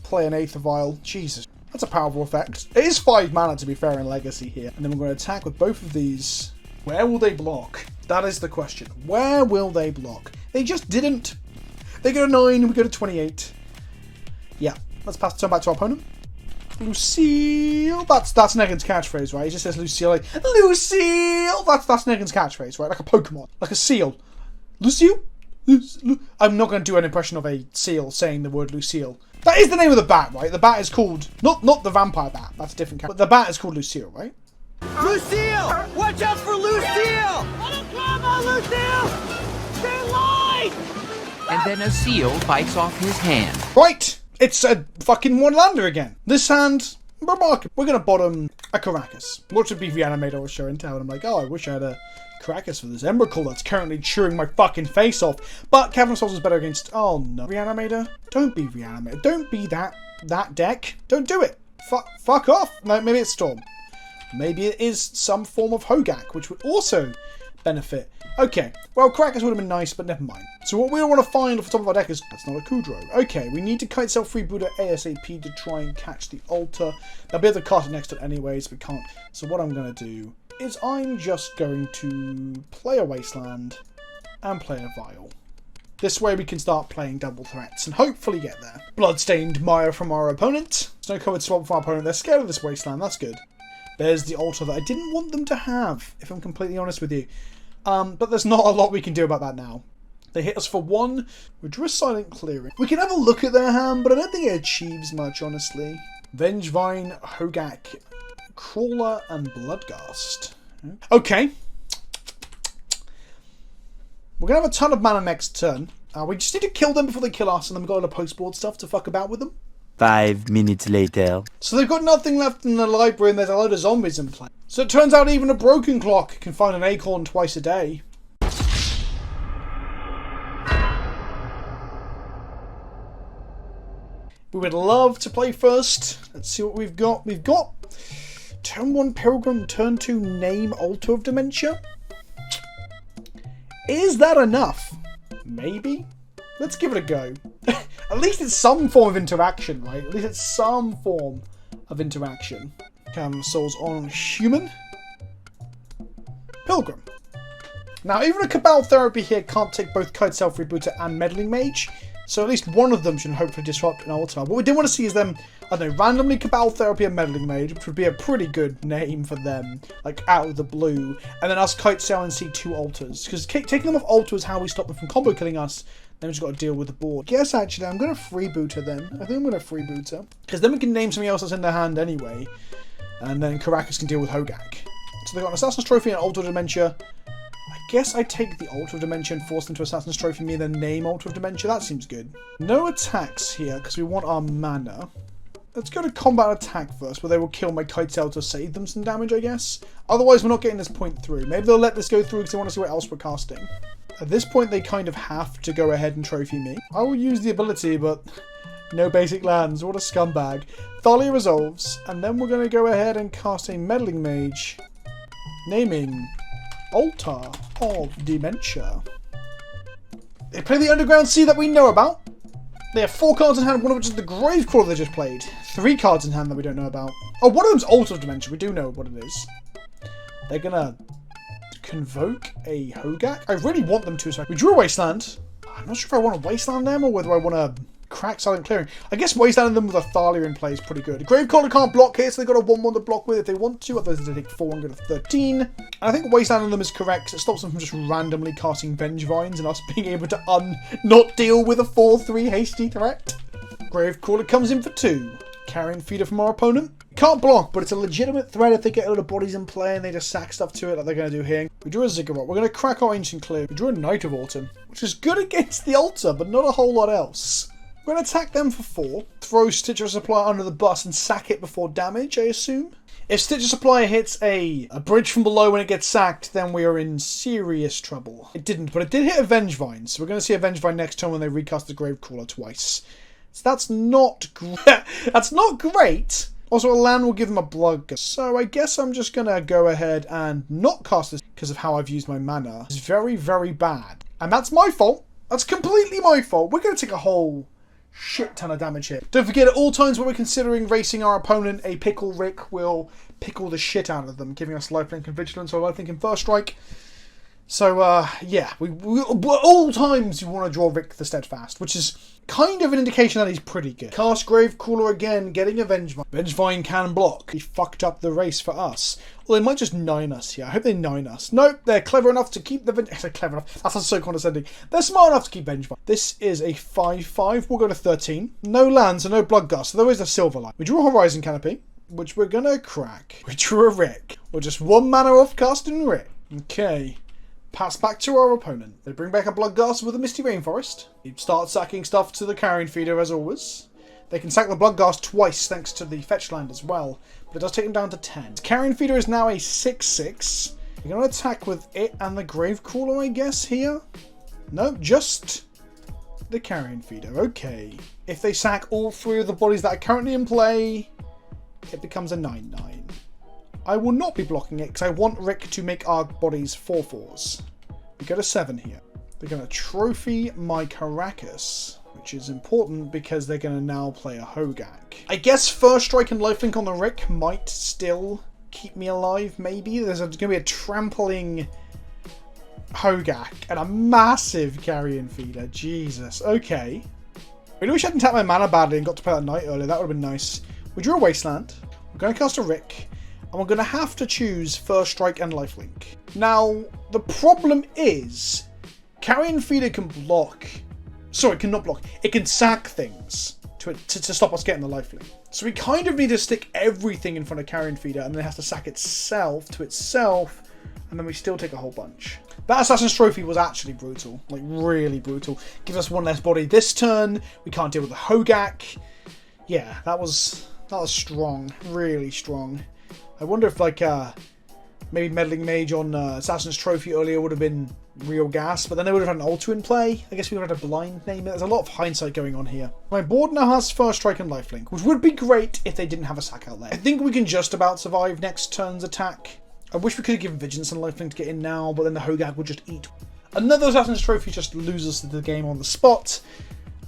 Play an Aether Vial. Jesus. That's a powerful effect. It is 5 mana to be fair in Legacy here. And then we're going to attack with both of these. Where will they block? That is the question. Where will they block? They just didn't. They go to 9, we go to 28. Yeah, let's pass the turn back to our opponent. Lucille. That's Negan's catchphrase, right? He just says Lucille. Like, Lucille. That's Negan's catchphrase, right? Like a Pokemon, like a seal. Lucille. I'm not going to do an impression of a seal saying the word Lucille. That is the name of the bat, right? The bat is called not the vampire bat. That's a different cat. But the bat is called Lucille, right? Lucille! Watch out for Lucille! What a combo, Lucille! Stay alive! And then a seal bites off his hand. Right! It's a fucking one-lander again. This hand, remarkable. We're going to bottom a Caracas. Watch it be Reanimator or show and tell. And I'm like, oh, I wish I had a Caracas for this Emrakul that's currently chewing my fucking face off. But Cavern of Souls is better against... Oh, no. Reanimator? Don't be Reanimator. Don't be that deck. Don't do it. Fuck off. No, maybe it's Storm. Maybe it is some form of Hogak, which would also benefit. Okay, well, Caracas would have been nice, but never mind. So what we want to find off the top of our deck is... That's not a Kudro. Okay, we need to kite self-free Buddha ASAP to try and catch the altar. They'll be able to cast it next to it anyways, we can't. So what I'm going to do is I'm just going to play a Wasteland and play a Vial. This way we can start playing double threats and hopefully get there. Bloodstained Mire from our opponent. Snow-covered swamp from our opponent. They're scared of this Wasteland, that's good. There's the altar that I didn't want them to have, if I'm completely honest with you. But there's not a lot we can do about that now. They hit us for 1. We drew a Silent Clearing. We can have a look at their hand, but I don't think it achieves much, honestly. Vengevine, Hogak, Crawler, and Bloodghast. Okay. We're going to have a ton of mana next turn. We just need to kill them before they kill us, and then we've got a lot of post-board stuff to fuck about with them. 5 minutes later. So they've got nothing left in the library and there's a load of zombies in play. So it turns out even a broken clock can find an acorn twice a day. We would love to play first. Let's see what we've got. We've got turn 1 Pilgrim, turn 2 Name Altar of Dementia. Is that enough? Maybe? Let's give it a go. At least it's some form of interaction, right? At least it's some form of interaction. Souls on Human. Pilgrim. Now, even a Cabal Therapy here can't take both Kite Self Rebooter and Meddling Mage. So at least one of them should hopefully disrupt an altar. What we do want to see is them, I don't know, randomly Cabal Therapy and Meddling Mage, which would be a pretty good name for them, like out of the blue. And then us Kite Sail and see 2 altars. Because taking them off altar is how we stop them from combo killing us. Then we've just got to deal with the board. Yes, actually, I'm going to freeboot her then. I think I'm going to freeboot her. Because then we can name something else that's in their hand anyway. And then Caracas can deal with Hogak. So they've got an Assassin's Trophy and Altar of Dementia. I guess I take the Altar of Dementia and force them to Assassin's Trophy me and then name Altar of Dementia. That seems good. No attacks here because we want our mana. Let's go to combat attack first, where they will kill my Kite Sail to save them some damage, I guess. Otherwise, we're not getting this point through. Maybe they'll let this go through because they want to see what else we're casting. At this point, they kind of have to go ahead and trophy me. I will use the ability, but no basic lands. What a scumbag. Thalia resolves, and then we're going to go ahead and cast a Meddling Mage, naming Altar of Dementia. They play the Underground Sea that we know about. They have 4 cards in hand, one of which is the Gravecrawler they just played. 3 cards in hand that we don't know about. Oh, one of them's Altar of Dementia. We do know what it is. They're gonna convoke a Hogak. I really want them to, so we drew a Wasteland. I'm not sure if I want to Wasteland them or whether I want to crack Silent Clearing. I guess Wastelanding them with a Thalia in play is pretty good. Gravecrawler can't block here, so they've got a 1-1 to block with if they want to. Otherwise, they take 4 and go to 13. And I think Wastelanding them is correct, because it stops them from just randomly casting Vengevines and us being able to not deal with a 4-3 hasty threat. Gravecrawler comes in for 2. Carrion Feeder from our opponent. Can't block, but it's a legitimate threat if they get a lot of bodies in play and they just sack stuff to it like they're going to do here. We drew a Ziggurat. We're going to crack our Ancient Clear. We drew a Knight of Autumn, which is good against the altar, but not a whole lot else. We're going to attack them for 4. Throw Stitcher Supplier under the bus and sack it before damage, I assume. If Stitcher Supplier hits a bridge from below when it gets sacked, then we are in serious trouble. It didn't, but it did hit a Vengevine, so we're going to see a Vengevine next turn when they recast the Gravecrawler twice. So that's not great. That's not great. Also, a land will give them a Blood. So I guess I'm just going to go ahead and not cast this because of how I've used my mana. It's very, very bad. And that's my fault. That's completely my fault. We're going to take a whole shit ton of damage here. Don't forget, at all times when we're considering racing our opponent, a Pickle Rick will pickle the shit out of them, giving us lifelink and vigilance or lifelink and first strike. So, yeah, we at all times you want to draw Rick the Steadfast, which is kind of an indication that he's pretty good. Cast Gravecrawler again, getting a Vengevine. Vengevine can block. He fucked up the race for us. Well, they might just 9 us here. I hope they 9 us. Nope, they're clever enough to keep the They're clever enough. That sounds so condescending. They're smart enough to keep Vengevine. This is a 5-5. We'll go to 13. No lands and no Bloodgust, so there is a Silver Light. We drew a Horizon Canopy, which we're gonna crack. We drew a Rick. We're just 1 mana off casting Rick. Okay. Pass back to our opponent. They bring back a Bloodgast with a Misty Rainforest. They start sacking stuff to the Carrion Feeder as always. They can sack the Bloodgast twice thanks to the fetch land as well, but it does take them down to 10. Carrion Feeder is now a 6-6. You're going to attack with it and the Gravecrawler, I guess, here? No, just the Carrion Feeder. Okay. If they sack all 3 of the bodies that are currently in play, it becomes a 9-9. I will not be blocking it because I want Rick to make our bodies 4/4s. We go to 7 here. They're going to trophy my Caracas, which is important because they're going to now play a Hogak. I guess First Strike and Lifelink on the Rick might still keep me alive, maybe. There's going to be a trampling Hogak and a massive Carrion Feeder. Jesus. Okay. I really wish I hadn't tapped my mana badly and got to play that Knight earlier. That would have been nice. We drew a Wasteland. We're going to cast a Rick. And we're going to have to choose First Strike and Lifelink. Now, the problem is, Carrion Feeder can block. Sorry, it cannot block. It can sack things to stop us getting the lifelink. So we kind of need to stick everything in front of Carrion Feeder, and then it has to sack itself to itself, and then we still take a whole bunch. That Assassin's Trophy was actually brutal. Like, really brutal. Gives us 1 less body this turn. We can't deal with the Hogak. Yeah, that was strong. Really strong. I wonder if, like, maybe Meddling Mage on Assassin's Trophy earlier would have been real gas, but then they would have had an altar in play. I guess we would have had a blind name it. There's a lot of hindsight going on here. My board now has First Strike and Lifelink, which would be great if they didn't have a sack out there. I think we can just about survive next turn's attack. I wish we could have given Vigilance and Lifelink to get in now, but then the Hogak would just eat. Another Assassin's Trophy just loses the game on the spot.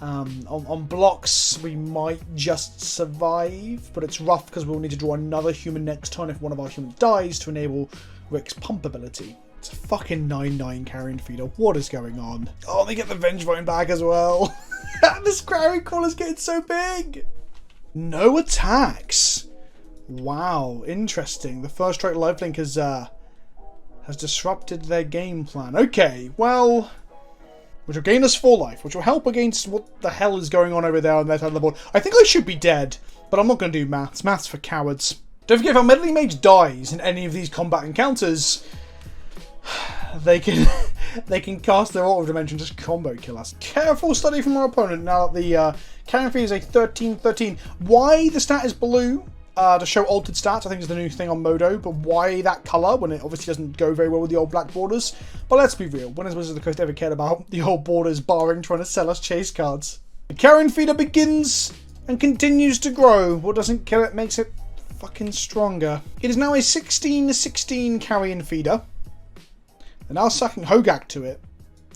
On blocks, we might just survive, but it's rough because we'll need to draw another human next turn if one of our humans dies to enable Rick's pump ability. It's a fucking 9/9 carrion feeder. What is going on? Oh, they get the Vengevine back as well. This carrion crawler's getting so big. No attacks. Wow, interesting. The first strike lifelink has disrupted their game plan. Okay, well, which will gain us 4 life, which will help against what the hell is going on over there on that side of the board. I think I should be dead, but I'm not going to do maths. Maths for cowards. Don't forget, if our meddling mage dies in any of these combat encounters, they can cast their Altar of Dimension, just combo kill us. Careful study from our opponent now that the carrion feeder is a 13/13. Why the stat is blue? To show altered stats, I think is the new thing on Modo, but why that colour when it obviously doesn't go very well with the old black borders? But let's be real, when has Wizards of the Coast ever cared about the old borders barring trying to sell us chase cards? The carrion feeder begins and continues to grow. What doesn't kill it makes it fucking stronger. It is now a 16/16 carrion feeder. They're now sucking Hogak to it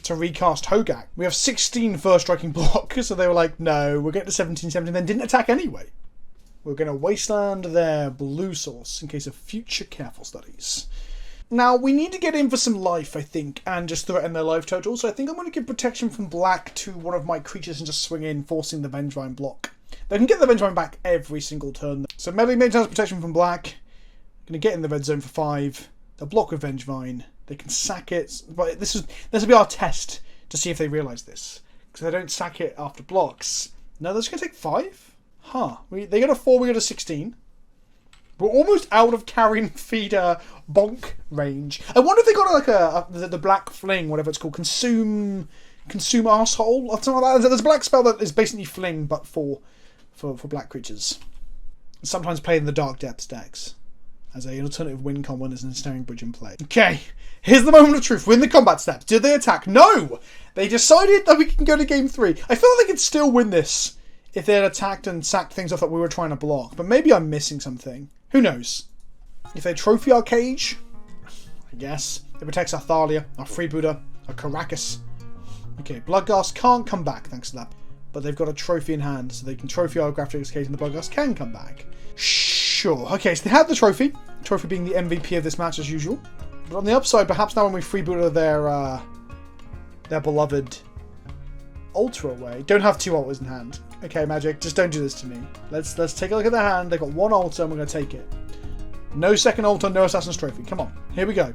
to recast Hogak. We have 16 first striking block, so they were like, no, we'll get to 17/17, then didn't attack anyway. We're going to wasteland their blue source in case of future careful studies. Now, we need to get in for some life, I think, and just threaten their life total. So I think I'm going to give protection from black to one of my creatures and just swing in, forcing the Vengevine block. They can get the Vengevine back every single turn. So meddling mage has protection from black. Going to get in the red zone for 5. They'll block with Vengevine. They can sack it. But this will be our test to see if they realise this. Because they don't sack it after blocks. No, they're just going to take 5? Huh. They got a 4, we got a 16. We're almost out of carrion feeder bonk range. I wonder if they got like the black fling, whatever it's called, consume arsehole or something like that. There's a black spell that is basically fling, but for black creatures. Sometimes played in the Dark Depths decks as an alternative win con when there's an ensnaring bridge in play. Okay, here's the moment of truth. We're in the combat steps. Did they attack? No! They decided that we can go to game 3. I feel like they could still win this if they had attacked and sacked things off that we were trying to block. But maybe I'm missing something. Who knows? If they trophy our cage, I guess. It protects our Thalia, our Freebooter, our Caracas. Okay, Bloodghast can't come back thanks to that. But they've got a trophy in hand, so they can trophy our Graphics cage and the Bloodghast can come back. Sure. Okay, so they had the trophy. Trophy being the MVP of this match as usual. But on the upside, perhaps now when we Freebooter their beloved Ultra away. Don't have 2 altars in hand. Okay, Magic, just don't do this to me. Let's take a look at the hand. They've got 1 altar and we're going to take it. No second altar, no Assassin's Trophy. Come on, here we go.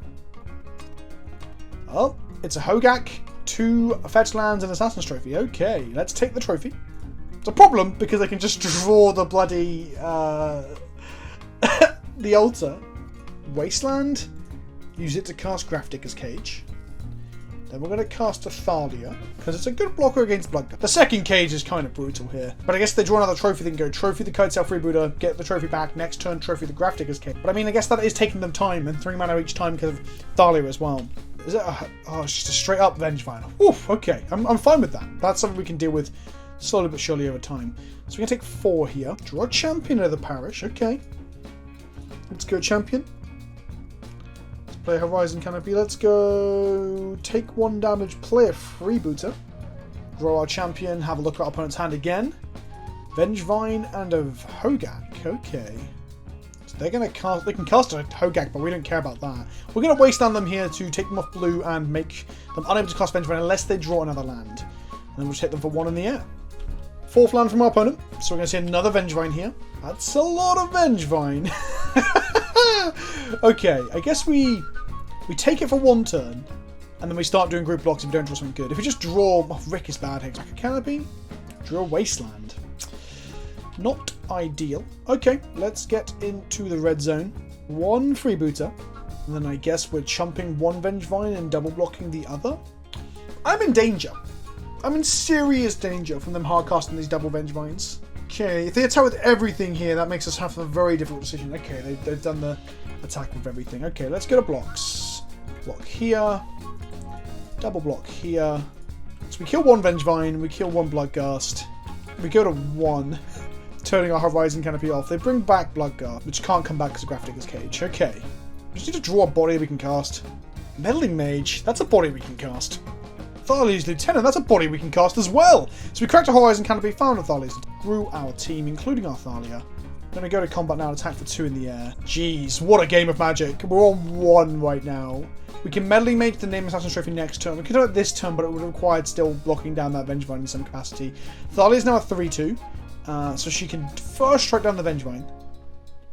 Oh, it's a Hogak, 2 fetch lands and Assassin's Trophy. Okay, let's take the trophy. It's a problem because they can just draw the bloody the altar. Wasteland. Use it to cast Grafdigger's Cage. Then we're going to cast a Thalia, because it's a good blocker against Bloodghast. The second cage is kind of brutal here. But I guess if they draw another trophy, they can go trophy the Kitesale Freebooter, get the trophy back, next turn trophy the Grafdigger's Cage. But I mean, I guess that is taking them time, and 3 mana each time because of Thalia as well. Is it it's just a straight up Vengevine. Oof, okay, I'm fine with that. That's something we can deal with slowly but surely over time. So we're going to take 4 here. Draw a champion of the parish, okay. Let's go champion. Play Horizon Canopy. Let's go take 1 damage, play a Freebooter. Draw our champion, have a look at our opponent's hand again. Vengevine and a Hogak. Okay. So they're going to cast... They can cast a Hogak, but we don't care about that. We're going to wasteland them here to take them off blue and make them unable to cast Vengevine unless they draw another land. And then we'll just hit them for 1 in the air. 4th land from our opponent. So we're going to see another Vengevine here. That's a lot of Vengevine. Okay, I guess we take it for 1 turn, and then we start doing group blocks if we don't draw something good. If we just draw... Oh, Rick is bad here. Secret Canopy. Draw Wasteland. Not ideal. Okay, let's get into the red zone. 1 Freebooter, and then I guess we're chumping 1 Vengevine and double blocking the other. I'm in danger. I'm in serious danger from them hard casting these double Vengevines. Okay, if they attack with everything here, that makes us have a very difficult decision. Okay, they've done the attack with everything. Okay, let's go to blocks. Block here. Double block here. So we kill 1 Vengevine, we kill 1 Bloodghast. We go to 1, turning our Horizon Canopy off. They bring back Bloodghast, which can't come back because of Grafdigger's Cage. Okay. We just need to draw a body we can cast. Meddling Mage, that's a body we can cast. Thalia's Lieutenant, that's a body we can cast as well. So we cracked a Horizon Canopy, found a Thalia's, grew our team, including our Thalia. Gonna go to combat now and attack for 2 in the air. Jeez, what a game of Magic. We're on 1 right now. We can meddling mage the name Assassin's Trophy next turn. We could do it this turn, but it would have required still blocking down that Vengevine in some capacity. Thalia is now a 3-2, so she can first strike down the Vengevine.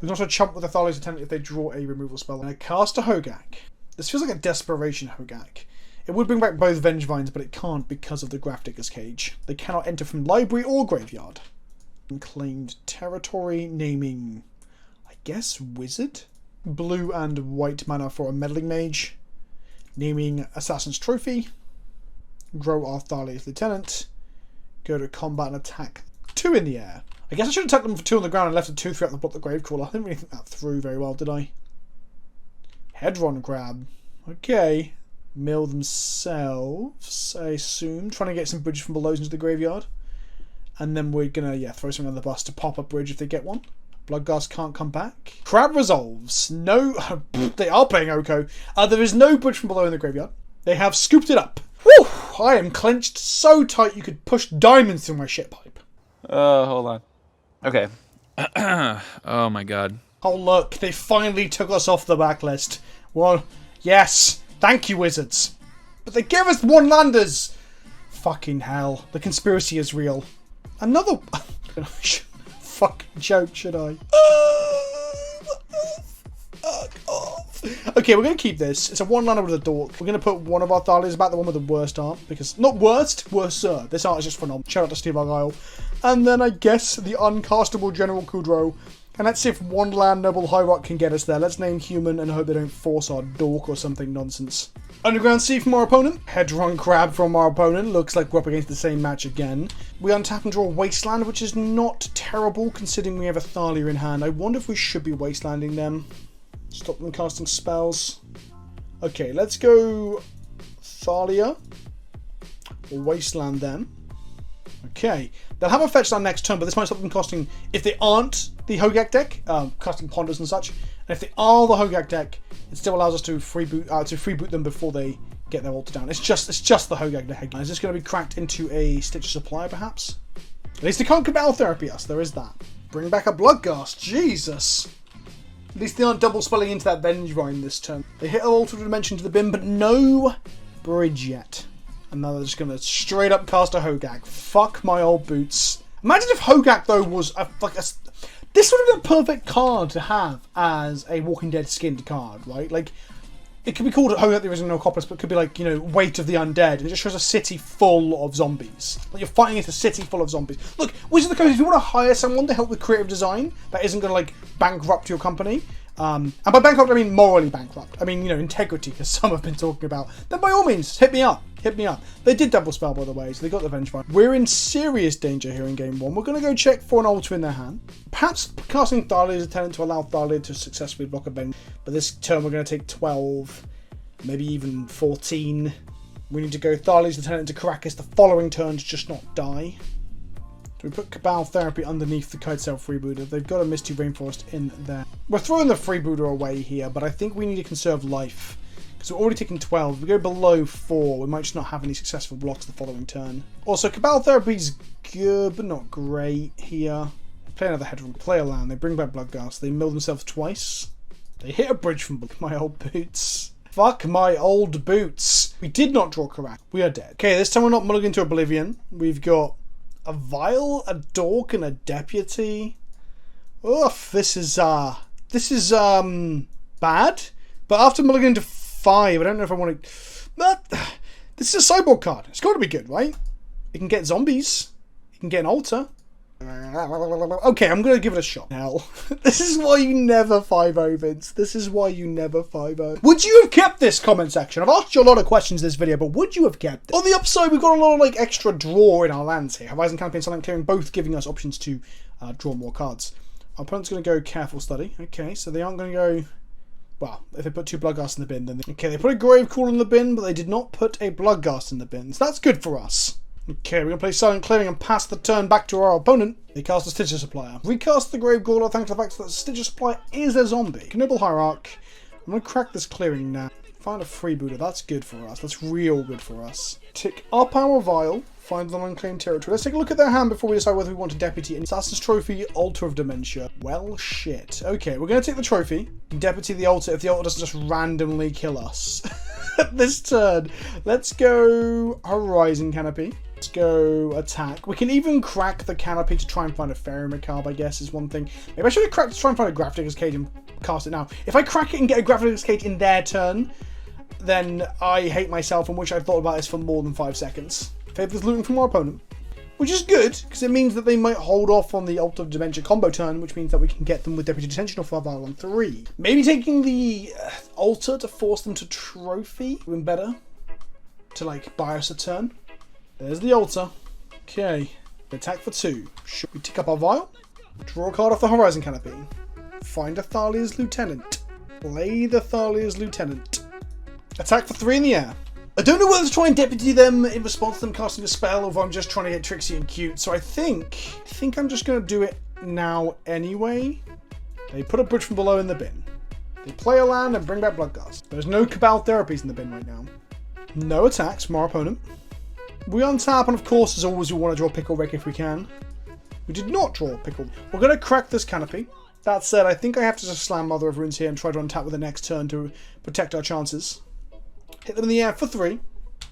We can also chump with the Thalia's Attendant if they draw a removal spell. And I cast a Hogak. This feels like a desperation Hogak. It would bring back both Vengevines, but it can't because of the Grafdigger's Cage. They cannot enter from library or graveyard. Claimed territory, naming, I guess, wizard? Blue and white mana for a meddling mage. Naming Assassin's Trophy. Grow our Thalia's Lieutenant. Go to combat and attack 2 in the air. I guess I should have attacked them for 2 on the ground and left a 2-3 up the block the Gravecrawler. I didn't really think that through very well, did I? Hedron grab. Okay. Mill themselves, I assume. Trying to get some bridges from below into the graveyard. And then we're going to, throw something on the bus to pop up bridge if they get one. Bloodghast can't come back. Crab resolves. No, they are playing Oko. There is no bridge from below in the graveyard. They have scooped it up. Whew! I am clenched so tight you could push diamonds through my shit pipe. Hold on. Okay. Oh my god. Oh look, they finally took us off the backlist. Well, yes, thank you, wizards. But they gave us 1-landers. Fucking hell, the conspiracy is real. Another fucking joke, should I? Fuck off. Okay, we're going to keep this. It's a 1-lander with a dork. We're going to put one of our Thalias back, the one with the worst art. Because, not worst, worser. This art is just phenomenal. Shout out to Steve Argyle. And then I guess the uncastable General Kudrow. And let's see if 1-land Noble Hierarch can get us there. Let's name human and hope they don't force our dork or something nonsense. Underground Sea from our opponent. Hedron Crab from our opponent. Looks like we're up against the same match again. We untap and draw Wasteland, which is not terrible considering we have a Thalia in hand. I wonder if we should be Wastelanding them. Stop them casting spells. Okay, let's go Thalia. Or Wasteland them. Okay. They'll have a fetch down next turn, but this might stop them casting, if they aren't the Hogak deck, casting Ponders and such. And if they are the Hogak deck, it still allows us to freeboot them before they get their altar down. It's just the Hogak deck. Is this going to be cracked into a Stitch Supply, perhaps? At least they can't Cabal Therapy us. There is that. Bring back a Bloodghast. Jesus. At least they aren't double spelling into that Vengevine this turn. They hit an alternate dimension to the bin, but no bridge yet. And now they're just going to straight up cast a Hogak. Fuck my old boots. Imagine if Hogak, though, was this would have been a perfect card to have as a Walking Dead skinned card, right? Like, it could be called Hogak the Original Necropolis, but it could be like, Weight of the Undead. And it just shows a city full of zombies. Like, you're fighting against a city full of zombies. Look, Wizards of the Coast, if you want to hire someone to help with creative design that isn't going to, like, bankrupt your company, and by bankrupt, I mean morally bankrupt. I mean, integrity, as some have been talking about. Then by all means, hit me up. Hit me up. They did double spell, by the way, so they got the Vengevine. We're in serious danger here in game 1. We're going to go check for an altar in their hand. Perhaps casting Thalia's Lieutenant to allow Thalia to successfully block a Vengevine. But this turn we're going to take 12, maybe even 14. We need to go Thalia's Lieutenant to Caracas the following turn to just not die. So we put Cabal Therapy underneath the Kitesail Freebooter. They've got a Misty Rainforest in there. We're throwing the Freebooter away here, but I think we need to conserve life. Because we're already taking 12. If we go below 4, we might just not have any successful blocks the following turn. Also, Cabal Therapy's good, but not great here. Play another Hedron, play a land. They bring back Bloodghast. They mill themselves twice. They hit a bridge from my old boots. Fuck my old boots. We did not draw Karak. We are dead. Okay, this time we're not mulligan to Oblivion. We've got a Vial, a Dork, and a Deputy. Oof, this is bad. But after mulligan to 5, I don't know if I want to... But this is a sideboard card. It's got to be good, right? It can get zombies. It can get an altar. Okay, I'm going to give it a shot. Hell, this is why you never 5-0, Vince. This is why you never 5-0. Would you have kept this comment section? I've asked you a lot of questions in this video, but would you have kept it? On the upside, we've got a lot of extra draw in our lands here. Horizon Canopy and Silent Clearing both giving us options to draw more cards. Our opponent's going to go Careful Study. Okay, so they aren't going to go... Well, if they put 2 Bloodghasts in the bin, then... Okay, they put a Gravecrawler in the bin, but they did not put a Bloodghast in the bin. So that's good for us. Okay, we're going to play Silent Clearing and pass the turn back to our opponent. They cast a Stitcher Supplier. Recast the Gravecrawler thanks to the fact that the Stitcher Supplier is a zombie. Noble Hierarch. I'm going to crack this clearing now. Find a freebooter. That's good for us. That's real good for us. Tick up our vial. Find an unclaimed territory. Let's take a look at their hand before we decide whether we want a deputy. Assassin's Trophy, Altar of Dementia. Well, shit. Okay, we're going to take the trophy. Deputy the altar if the altar doesn't just randomly kill us. This turn. Let's go Horizon Canopy. Let's go attack. We can even crack the canopy to try and find a Fairy Macabre, I guess, is one thing. Maybe I should have cracked to try and find a Graphic Digger's Cage and cast it now. If I crack it and get a Graphic Digger's Cage in their turn, then I hate myself and wish I'd thought about this for more than 5 seconds. Favors looting from our opponent. Which is good, because it means that they might hold off on the Altar of Dementia combo turn, which means that we can get them with Deputy Detention off our vial on 3. Maybe taking the Altar to force them to trophy would be better. To, like, buy us a turn. There's the Altar. Okay. Attack for 2. Should we tick up our vial? Draw a card off the Horizon Canopy. Find a Thalia's Lieutenant. Play the Thalia's Lieutenant. Attack for 3 in the air. I don't know whether to try and deputy them in response to them casting a spell or if I'm just trying to get tricksy and cute. So I think I'm just going to do it now anyway. They put a bridge from below in the bin. They play a land and bring back Bloodghast. There's no Cabal Therapies in the bin right now. No attacks from our opponent. We untap, and of course, as always, we want to draw Pickle Rick if we can. We did not draw Pickle. We're going to crack this canopy. That said, I think I have to just slam Mother of Runes here and try to untap with the next turn to protect our chances. Hit them in the air for 3,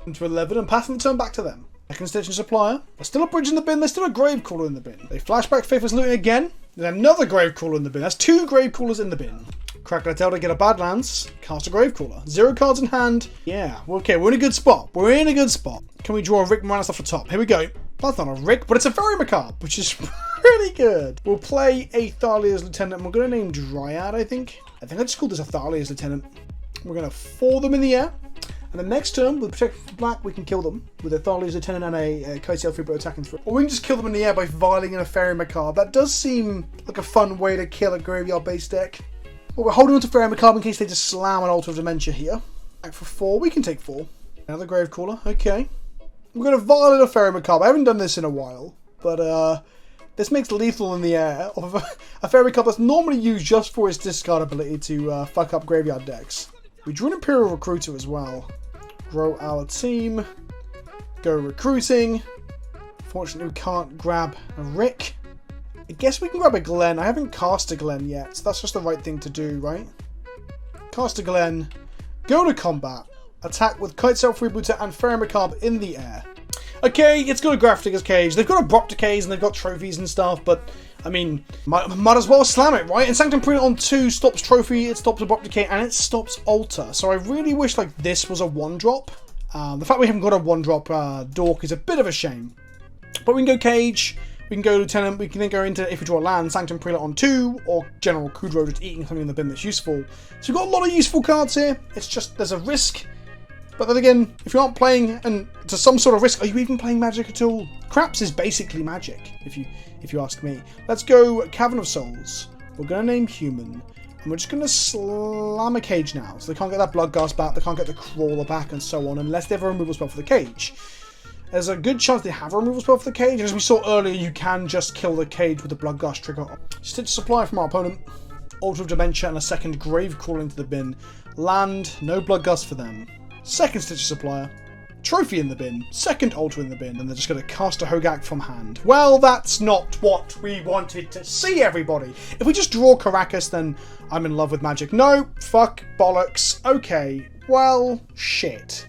into 11, and pass the turn back to them. Second Station Supplier. There's still a bridge in the bin, there's still a Gravecrawler in the bin. They flash back Faithless Looting again. There's another Gravecrawler in the bin. That's 2 Gravecrawlers in the bin. Crack that out to get a Badlands. Cast a Gravecrawler. 0 cards in hand. Yeah, okay, we're in a good spot. We're in a good spot. Can we draw a Rick Moranis off the top? Here we go. That's not a Rick, but it's a Fairy Macabre, which is pretty good. We'll play a Thalia's Lieutenant, and we're going to name Dryad, I think. I just called this a Thalia's Lieutenant. We're going to 4 them in the air. And the next turn, with Protect from Black, we can kill them with a Thalia's Lieutenant and a Kai'Sail Freebooter attacking through. Or we can just kill them in the air by vialing in a Fairy Macabre. That does seem like a fun way to kill a graveyard-based deck. Well, we're holding on to Fairy Macabre in case they just slam an Altar of Dementia here. Back for 4, we can take 4. Another Gravecrawler, okay. We're going to vial in a Fairy Macabre. I haven't done this in a while, but this makes lethal in the air of a Fairy Macabre that's normally used just for its discard ability to fuck up graveyard decks. We drew an Imperial Recruiter as well. Grow our team. Go recruiting. Fortunately, we can't grab a Rick. I guess we can grab a Glen. I haven't cast a Glen yet, so that's just the right thing to do, right? Cast a Glen. Go to combat. Attack with Kai'Sail Freebooter and Fairy Macabre in the air. Okay, it's got a Graphic Digger's Cage. They've got Abrupt Decays and they've got trophies and stuff, but I mean, might as well slam it, right? And Sanctum Prelude on 2 stops Trophy, it stops Abrupt Decay, and it stops Altar. So I really wish like this was a 1-drop. The fact we haven't got a 1-drop Dork is a bit of a shame. But we can go Cage, we can go Lieutenant, we can then go into, if we draw land, Sanctum Prelude on 2, or General Kudrow just eating something in the bin that's useful. So we've got a lot of useful cards here. It's just, there's a risk. But then again, if you aren't playing and to some sort of risk, are you even playing Magic at all? Craps is basically Magic, if you ask me. Let's go Cavern of Souls. We're going to name Human. And we're just going to slam a Cage now. So they can't get that Bloodghast back, they can't get the Crawler back, and so on, unless they have a removal spell for the Cage. There's a good chance they have a removal spell for the Cage, and as we saw earlier, you can just kill the Cage with the Bloodghast trigger. Stitch Supply from our opponent. Altar of Dementia and a second Gravecrawler into the bin. Land, no Bloodghast for them. Second Stitcher Supplier, Trophy in the bin, second Altar in the bin, and they're just going to cast a Hogak from hand. Well, that's not what we wanted to see, everybody. If we just draw Caracas, then I'm in love with Magic. No, fuck, bollocks. Okay, well, shit.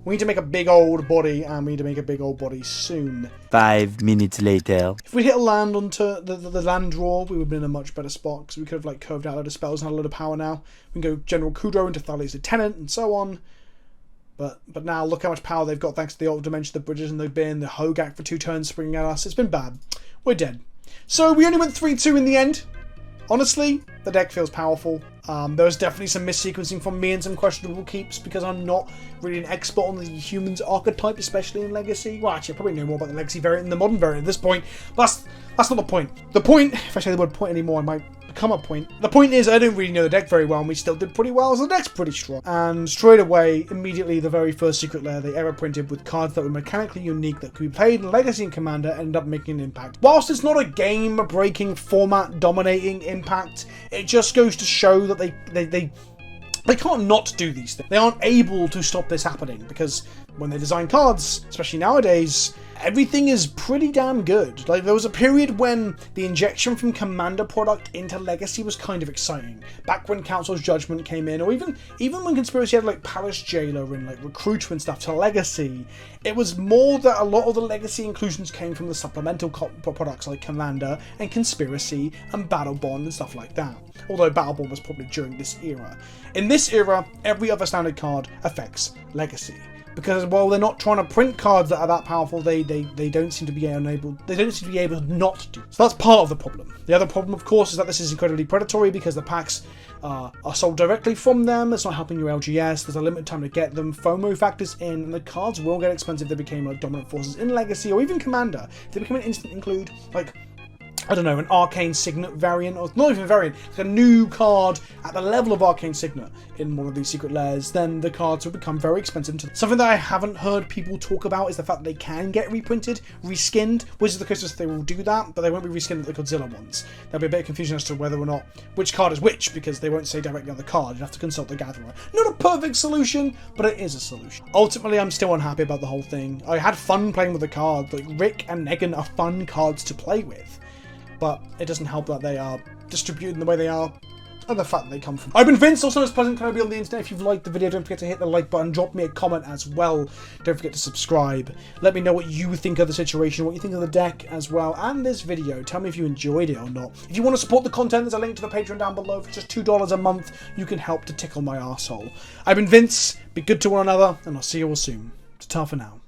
We need to make a big old body, and we need to make a big old body soon. 5 minutes later. If we hit a land onto the land draw, we would have been in a much better spot, because we could have like curved out a load of spells and had a lot of power now. We can go General Kudrow into Thalia's Lieutenant, and so on. But now look how much power they've got thanks to the Altar Dimension, the bridges in the bin, the Hogak for 2 turns springing at us. It's been bad. We're dead. So we only went 3-2 in the end. Honestly, the deck feels powerful. There was definitely some missequencing from me and some questionable keeps because I'm not really an expert on the humans archetype, especially in Legacy. Well, actually, I probably know more about the Legacy variant than the modern variant at this point. But that's not the point. The point, if I say the word point anymore, I might become a point. The point is, I don't really know the deck very well, and we still did pretty well, so the deck's pretty strong. And straight away, immediately, the very first Secret Lair they ever printed with cards that were mechanically unique that could be played in Legacy and Commander ended up making an impact. Whilst it's not a game-breaking, format-dominating impact, it just goes to show that They can't not do these things. They aren't able to stop this happening because when they design cards, especially nowadays, everything is pretty damn good. Like, there was a period when the injection from Commander product into Legacy was kind of exciting. Back when Council's Judgment came in, or even when Conspiracy had like Palace Jailer and like Recruiter and stuff to Legacy, it was more that a lot of the Legacy inclusions came from the supplemental products like Commander and Conspiracy and Battle Bond and stuff like that. Although Battle Bond was probably during this era. In this era, every other standard card affects Legacy. Because while they're not trying to print cards that are that powerful, they don't seem to be able not to. So that's part of the problem. The other problem, of course, is that this is incredibly predatory because the packs are sold directly from them. It's not helping your LGS. There's a limited time to get them. FOMO factors in, and the cards will get expensive if they became like dominant forces in Legacy or even Commander. If they become an instant include, like, I don't know, an Arcane Signet variant, or not even a variant, like a new card at the level of Arcane Signet in one of these Secret Lairs, then the cards will become very expensive. Something that I haven't heard people talk about is the fact that they can get reprinted, reskinned. Wizards of the Coast, they will do that, but they won't be reskinned like the Godzilla ones. There'll be a bit of confusion as to whether or not which card is which, because they won't say directly on the card. You have to consult the Gatherer. Not a perfect solution, but it is a solution. Ultimately, I'm still unhappy about the whole thing. I had fun playing with the card. Like, Rick and Negan are fun cards to play with. But it doesn't help that they are distributed in the way they are, and the fact that they come from. I've been Vince, also known as PleasantKenobi on the internet. If you've liked the video, don't forget to hit the like button, drop me a comment as well. Don't forget to subscribe. Let me know what you think of the situation, what you think of the deck as well, and this video. Tell me if you enjoyed it or not. If you want to support the content, there's a link to the Patreon down below. For just $2 a month, you can help to tickle my arsehole. I've been Vince, be good to one another, and I'll see you all soon. Ta-ta for now.